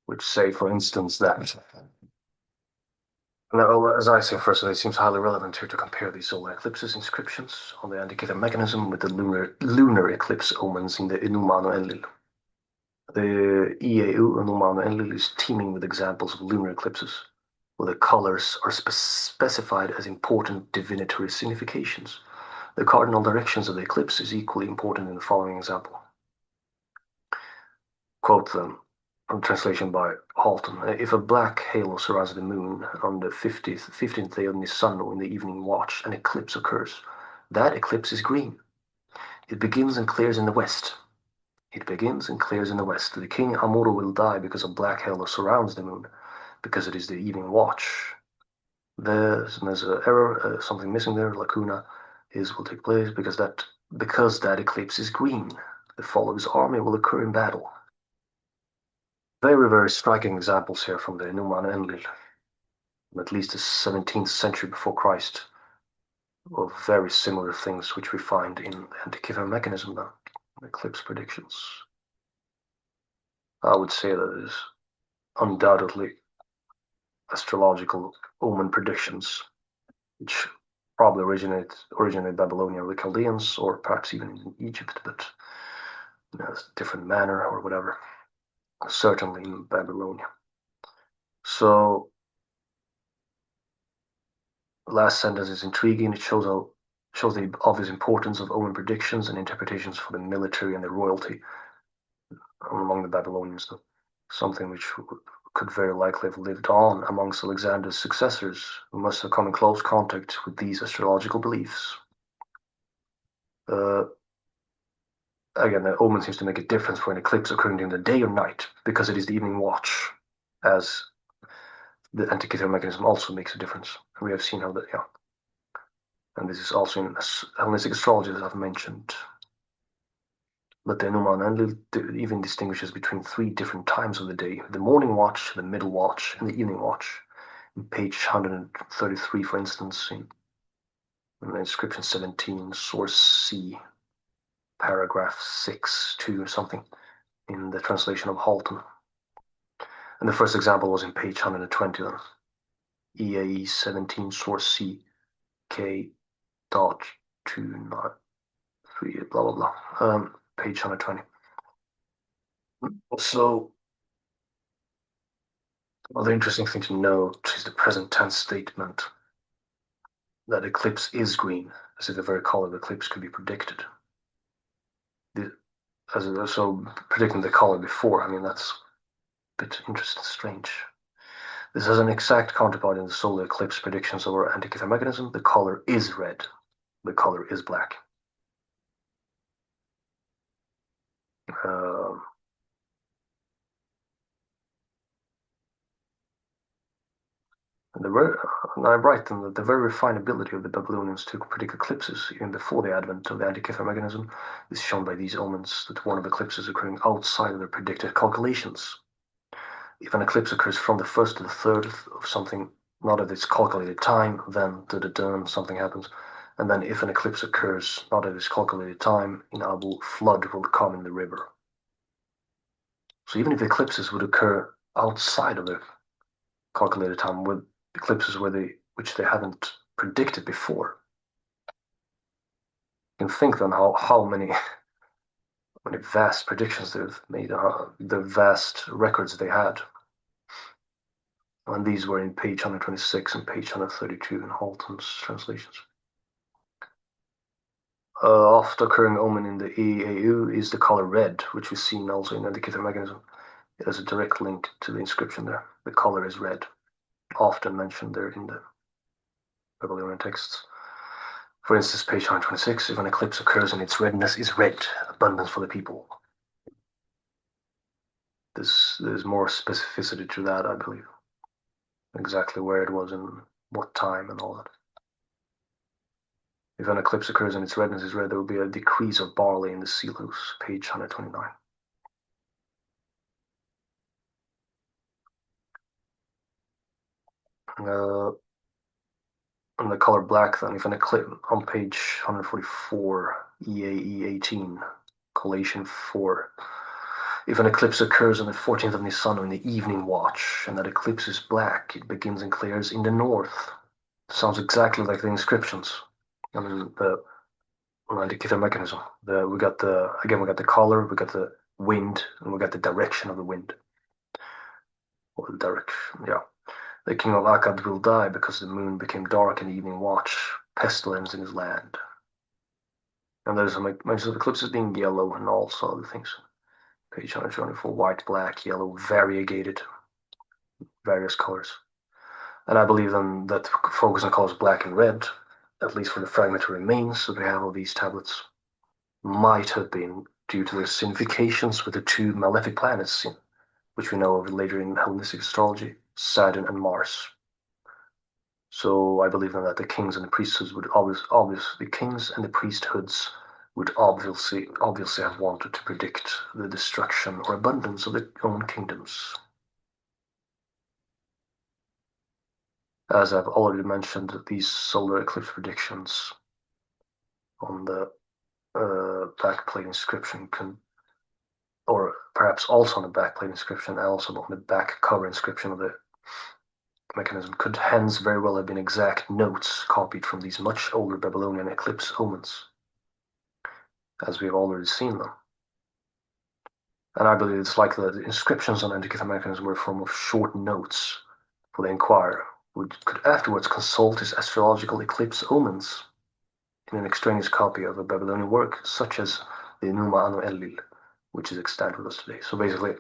Which say, for instance, that, now, as I say first, it seems highly relevant here to compare these solar eclipses inscriptions on the Antikythera mechanism with the lunar eclipse omens in the Enuma Anu Enlil. The EAU Enuma Anu Enlil is teeming with examples of lunar eclipses, where the colors are specified as important divinatory significations. The cardinal directions of the eclipse is equally important in the following example. Quote them from translation by Halton. If a black halo surrounds the moon on the 15th day of Nisan in the evening watch, an eclipse occurs. That eclipse is green. It begins and clears in the west. It begins and clears in the west. The king Amuro will die because a black halo surrounds the moon, because it is the evening watch. There's an error, something missing there, lacuna. His will take place because that eclipse is green. The fall of his army will occur in battle. Very, very striking examples here from the Enuma Anu Enlil. at least the 17th century before Christ, of very similar things which we find in the Antikythera mechanism now, eclipse predictions. I would say that it is undoubtedly astrological omen predictions, which probably originate Babylonian or the Chaldeans, or perhaps even in Egypt, but in a different manner or whatever. Certainly in Babylonia. So the last sentence is intriguing. It shows the obvious importance of omen predictions and interpretations for the military and the royalty among the Babylonians, though. Something which could very likely have lived on amongst Alexander's successors, who must have come in close contact with these astrological beliefs. Again, the omen seems to make a difference for an eclipse occurring during the day or night, because it is the evening watch, as the Antikythera mechanism also makes a difference. We have seen how that, yeah. And this is also in Hellenistic astrology, as I've mentioned. But the Enuma Anu Enlil even distinguishes between 3 different times of the day: the morning watch, the middle watch, and the evening watch. In page 133, for instance, in inscription 17, source C, paragraph 6 to something, in the translation of Halton. And the first example was in page 120, then. EAE 17, source C, K dot 293, blah, blah, blah. Page 120. So, another interesting thing to note is the present tense statement that eclipse is green, as if the very color of the eclipse could be predicted. So predicting the color before, I mean, that's a bit interesting, strange. This has an exact counterpart in the solar eclipse predictions of our Antikythera mechanism. The color is red. The color is black. And I write that the very refined ability of the Babylonians to predict eclipses, even before the advent of the Antikythera mechanism, is shown by these omens that warn of eclipses occurring outside of their predicted calculations. If an eclipse occurs from the 1st to the 3rd of something not at its calculated time, then something happens. And then if an eclipse occurs not at its calculated time, in Abu, flood will come in the river. So even if eclipses would occur outside of the calculated time, with eclipses which they haven't predicted before, you can think then how many vast predictions they've made, the vast records they had. And these were in page 126 and page 132 in Halton's translations. Oft occurring omen in the EAU is the color red, which we've seen also in the Antikythera mechanism. It has a direct link to the inscription there. The color is red, often mentioned there in the Babylonian texts. For instance, page 126, if an eclipse occurs and its redness is red, abundance for the people. There's more specificity to that, I believe. Exactly where it was and what time and all that. If an eclipse occurs and its redness is red, there will be a decrease of barley in the silos, page 129. And the color black, then, if an eclipse, on page 144, EAE 18, collation 4. If an eclipse occurs on the 14th of Nisan in the evening watch, and that eclipse is black, it begins and clears in the north. Sounds exactly like the inscriptions. I mean, the Antikythera mechanism. We got the color, we got the wind, and we got the direction of the wind. Or the direction, yeah. The king of Akkad will die because the moon became dark in the evening watch, pestilence in his land. And there's a mention of eclipses being yellow and also other things. Page 124, white, black, yellow, variegated, various colors. And I believe then that focus on colors black and red, at least for the fragmentary remains that we have of these tablets, might have been due to their significations with the 2 malefic planets, which we know of later in Hellenistic astrology, Saturn and Mars. So I believe then that the kings and the priesthoods would obviously have wanted to predict the destruction or abundance of their own kingdoms. As I've already mentioned, these solar eclipse predictions on the backplate inscription or perhaps also on the backplate inscription and also on the back cover inscription of the mechanism, could hence very well have been exact notes copied from these much older Babylonian eclipse omens, as we have already seen them. And I believe it's likely that the inscriptions on Antikythera mechanism were a form of short notes for the inquirer, who could afterwards consult his astrological eclipse omens in an extraneous copy of a Babylonian work, such as the Enuma Anu Enlil, which is extant with us today. So basically,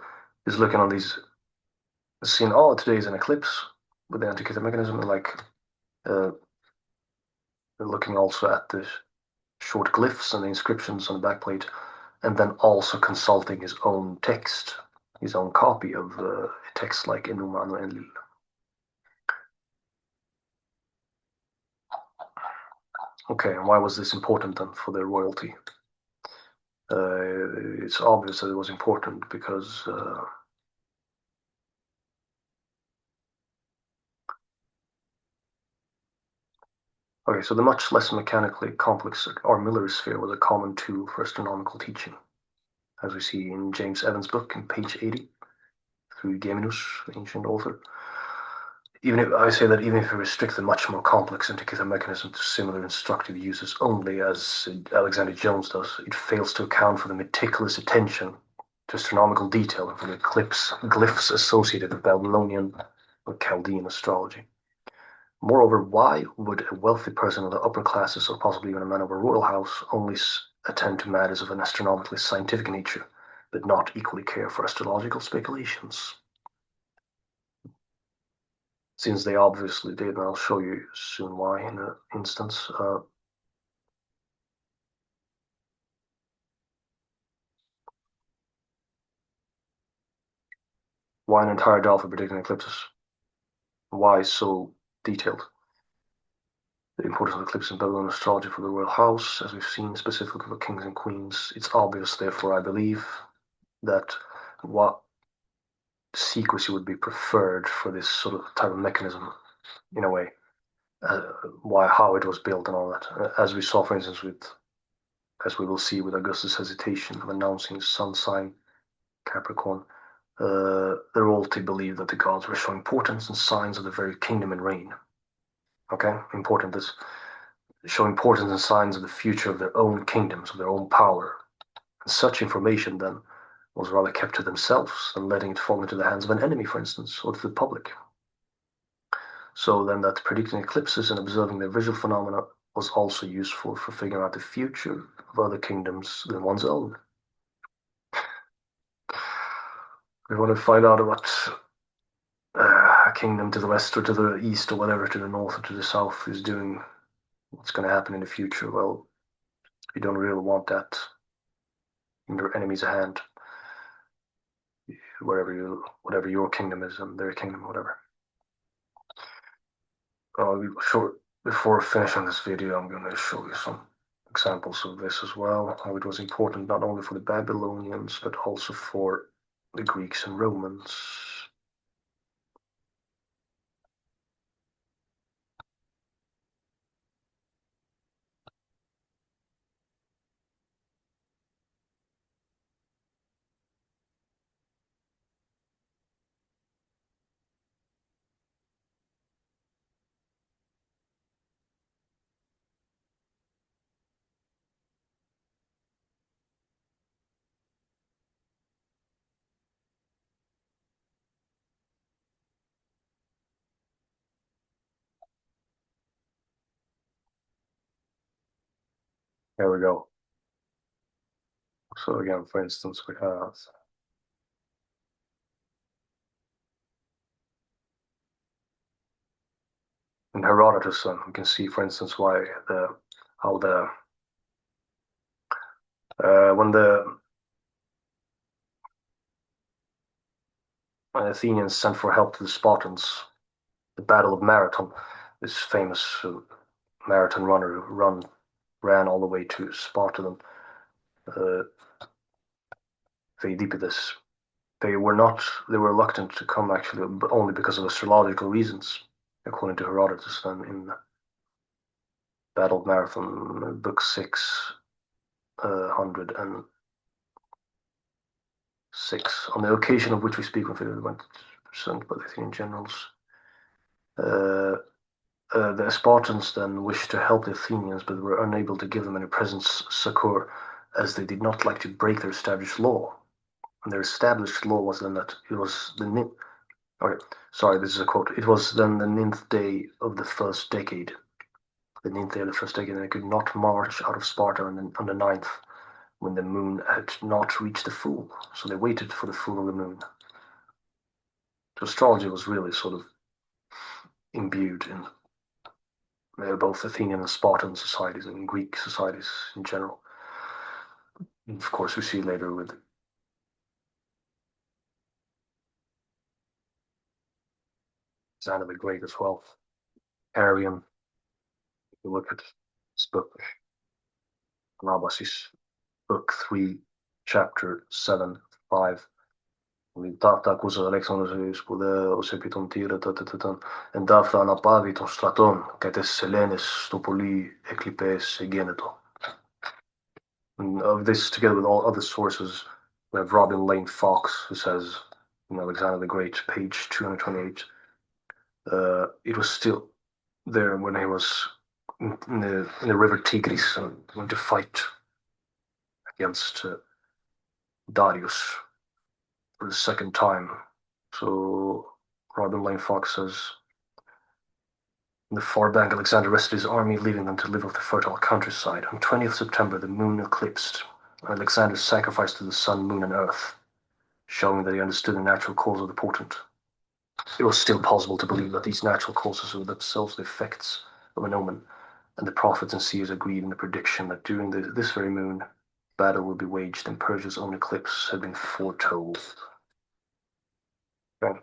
he's looking on these, seeing, oh, today is an eclipse with the Antikythera mechanism, and like looking also at the short glyphs and the inscriptions on the backplate, and then also consulting his own text, his own copy of a text like Enuma Anu Enlil. Okay, and why was this important then for the royalty? It's obvious that it was important because okay, so the much less mechanically complex armillary sphere was a common tool for astronomical teaching, as we see in James Evans' book in page 80, through Geminus, the ancient author. Even if we restrict the much more complex Antikythera mechanism to similar instructive uses only, as Alexander Jones does, it fails to account for the meticulous attention to astronomical detail and for the glyphs associated with Babylonian or Chaldean astrology. Moreover, why would a wealthy person of the upper classes, or possibly even a man of a royal house, only attend to matters of an astronomically scientific nature, but not equally care for astrological speculations? Since they obviously did, and I'll show you soon why in an instance. Why an entire dial for predicting eclipses? Why so detailed? The importance of eclipses in Babylonian astrology for the royal house, as we've seen, specifically for kings and queens. It's obvious, therefore, I believe, that what secrecy would be preferred for this sort of type of mechanism, in a way. How it was built and all that. As we saw, for instance, as we will see with Augustus' hesitation of announcing his sun sign, Capricorn, the royalty believed that the gods were showing portents and signs of the very kingdom and reign. Okay, important is showing portents and signs of the future of their own kingdoms, of their own power. And such information then was rather kept to themselves than letting it fall into the hands of an enemy, for instance, or to the public. So then that predicting eclipses and observing their visual phenomena was also useful for figuring out the future of other kingdoms than one's own. We want to find out about a kingdom to the west or to the east or whatever, to the north or to the south is doing, what's going to happen in the future. Well, you don't really want that in your enemy's hand, whatever your kingdom is and their kingdom, whatever. Before finishing this video, I'm going to show you some examples of this as well, how it was important not only for the Babylonians, but also for the Greeks and Romans. There we go. So again, for instance, we have in Herodotus, we can see, for instance, when the Athenians sent for help to the Spartans, the Battle of Marathon, this famous marathon runner who ran all the way to Sparta. Pheidipides. They were reluctant to come actually, but only because of astrological reasons. according to Herodotus, then in Battle Marathon, book 606, on the occasion of which we speak with it went sent by the Athenian generals. The Spartans then wished to help the Athenians, but were unable to give them any present succor, as they did not like to break their established law. And their established law was then that it was the sorry, this is a quote. It was then the ninth day of the first decade. The ninth day of the first decade, and they could not march out of Sparta on the ninth, when the moon had not reached the full. So they waited for the full of the moon. So astrology was really sort of imbued in both Athenian and Spartan societies and Greek societies in general. And of course, we see later with Alexander the Great as well. Arian, if you look at this book, Anabasis, book 3, chapter 7, 5. Τα ακούσα Αλέξανδρος ως επί των τύρα εν ταύτα αναπάβει των στρατών κατ' τις Ελένες στο πολύ εκλειπές εγγένετο. Of this, together with all other sources, we have Robin Lane Fox, who says in Alexander the Great, page 228, it was still there when he was in the river Tigris and went to fight against Darius for the second time. So Robin Lane Fox says, in the far bank, Alexander rested his army, leaving them to live off the fertile countryside. On 20th September, the moon eclipsed. Alexander sacrificed to the sun, moon, and earth, showing that he understood the natural cause of the portent. It was still possible to believe that these natural causes were themselves the effects of an omen, and the prophets and seers agreed in the prediction that during this very moon, battle would be waged, and Persia's own eclipse had been foretold. Okay.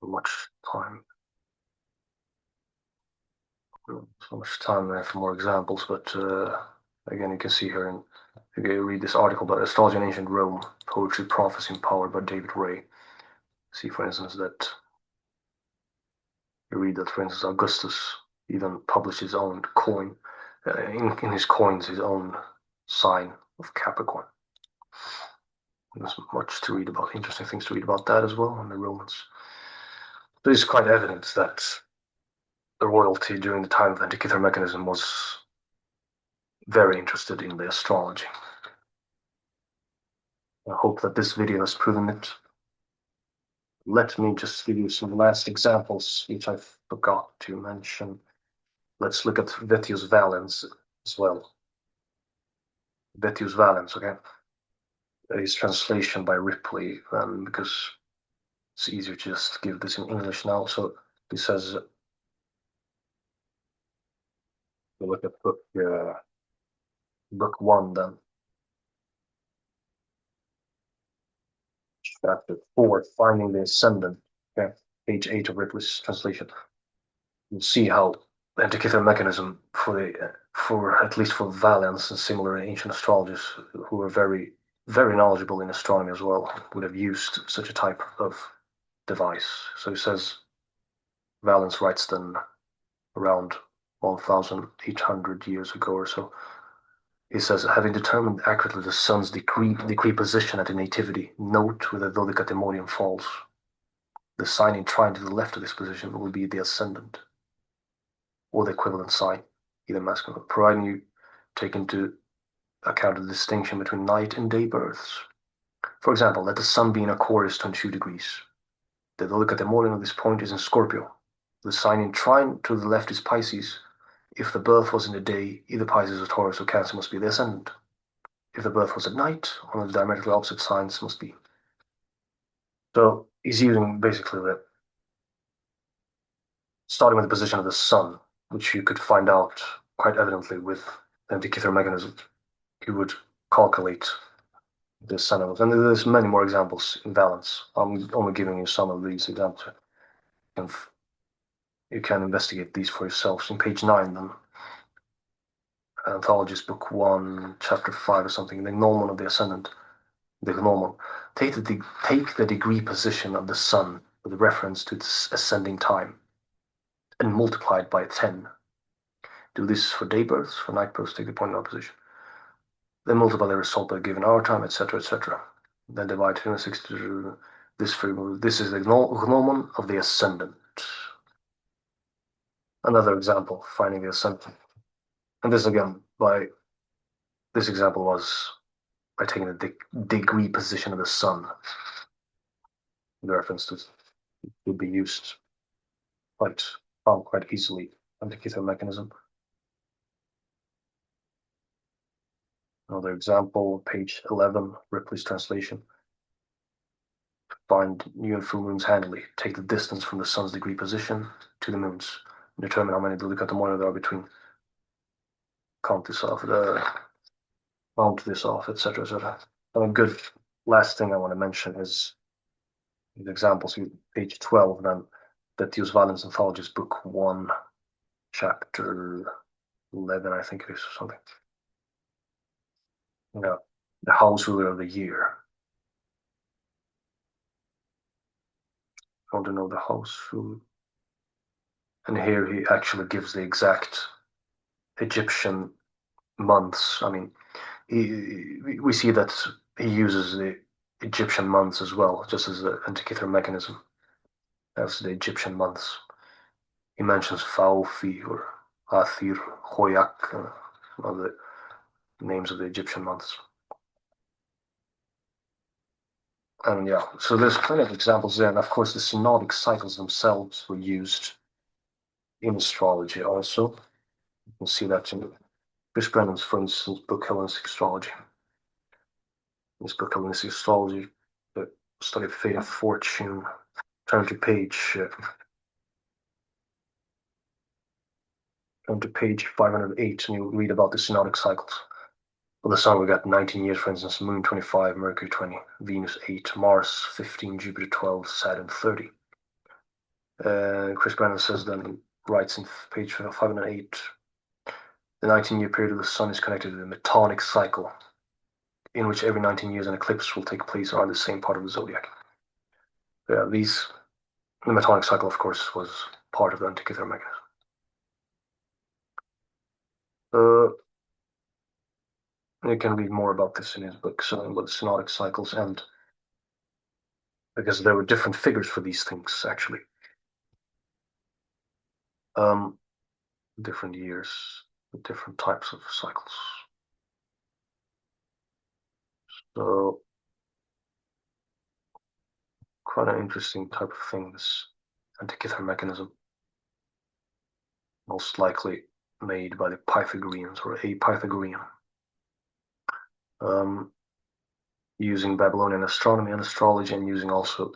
Much time. So much time there for more examples, but again, you can see here, and if you read this article about Astrology in Ancient Rome, Poetry, Prophecy, and Power by David Ray. See, for instance, that you read that, for instance, Augustus even published his own coin, in his coins, his own sign of Capricorn. There's much to read about, interesting things to read about that as well, and the Romans. So it's quite evident that the royalty during the time of Antikythera mechanism was very interested in the astrology. I hope that this video has proven it. Let me just give you some last examples, which I forgot to mention. Let's look at Vettius Valens as well. Vettius Valens, okay? His translation by Ripley, because it's easier to just give this in English now. So he says, we'll look at book 1 then. Chapter 4, Finding the Ascendant, okay? Page 8 of Ripley's translation. You'll see how the Antikythera mechanism, for at least for Valens and similar ancient astrologers who were very, very knowledgeable in astronomy as well, would have used such a type of device. So he says, Valens writes then around 1,800 years ago or so. He says, having determined accurately the sun's decree position at the nativity, note where the Dodecatemorium falls. The sign in trine to the left of this position will be the ascendant, or the equivalent sign, either masculine, providing you take into account the distinction between night and day births. For example, let the sun be in Aquarius 22 degrees. The Dodecatemorium of this point is in Scorpio. The sign in trine to the left is Pisces. If the birth was in the day, either Pisces or Taurus or Cancer must be the ascendant. If the birth was at night, one of the diametrically opposite signs must be. So he's using basically starting with the position of the sun, which you could find out quite evidently with the Antikythera mechanism. You would calculate the ascendant, and there's many more examples in Valens. I'm only giving you some of these examples. You can investigate these for yourselves. In page 9, then, Anthology's book 1, chapter 5 or something, the gnomon of the ascendant, the gnomon. Take the degree position of the sun with reference to its ascending time. and multiply it by 10. Do this for day births, for night births, take the point in opposition. Then multiply the result by a given hour time, etc., etc. Then divide 260. This is the gnomon of the ascendant. Another example, finding the ascendant. And this again, this example was by taking the degree position of the sun. The reference to it would be used quite easily. Antikythera mechanism. Another example, page 11, Ripley's translation. Find new and full moons handily. Take the distance from the sun's degree position to the moons. Determine how many Dodecatomonia there are between. Count this off, etc., etc. And a good last thing I want to mention is the examples, page 12, then, Vettius Valens Anthologia's book 1, chapter 11, I think it is, or something. Yeah, the house ruler of the year. I want to know the house ruler. And here he actually gives the exact Egyptian months. I mean, we see that he uses the Egyptian months as well, just as the Antikythera mechanism. That's the Egyptian months. He mentions Faufi or Athir, Hoyak, all the names of the Egyptian months. And yeah, so there's plenty of examples there. And of course, the synodic cycles themselves were used in astrology also. You can see that in Chris Brennan's, for instance, book Hellenistic Astrology. This book Hellenistic Astrology, the study of fate and fortune. Turn to page 508, and you read about the synodic cycles. For the sun, we got 19 years, for instance, Moon 25, Mercury 20, Venus 8, Mars 15, Jupiter 12, Saturn 30. Chris Brennan says then, writes in page 508, the 19-year period of the sun is connected to the Metonic cycle, in which every 19 years an eclipse will take place around the same part of the zodiac. The Metonic cycle, of course, was part of the Antikythera mechanism. You can read more about this in his book, about the synodic cycles, and because there were different figures for these things, actually. Different years, different types of cycles. So, quite an interesting type of thing, this Antikythera mechanism. Most likely made by the Pythagoreans or a Pythagorean. Using Babylonian astronomy and astrology, and using also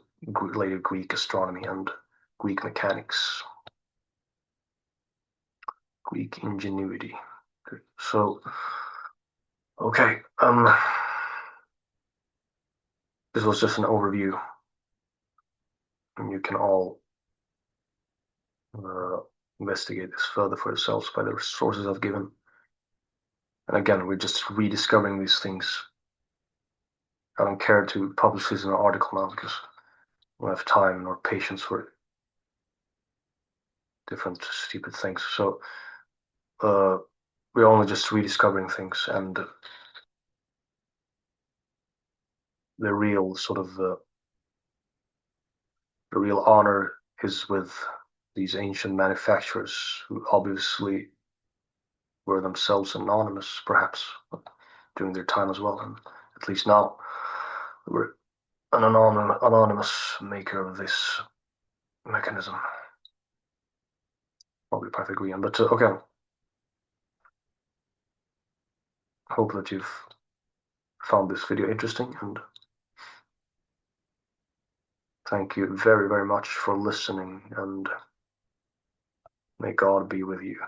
later Greek astronomy and Greek mechanics. Greek ingenuity. Good. So, okay. This was just an overview. And you can all investigate this further for yourselves by the sources I've given. And again, we're just rediscovering these things. I don't care to publish this in an article now because I don't have time nor patience for different stupid things. So we're only just rediscovering things, and the real sort of the real honor is with these ancient manufacturers who obviously were themselves anonymous, perhaps during their time as well, and at least now we're an anonymous maker of this mechanism. Probably Pythagorean, but okay. Hope that you've found this video interesting, and thank you very, very much for listening, and may God be with you.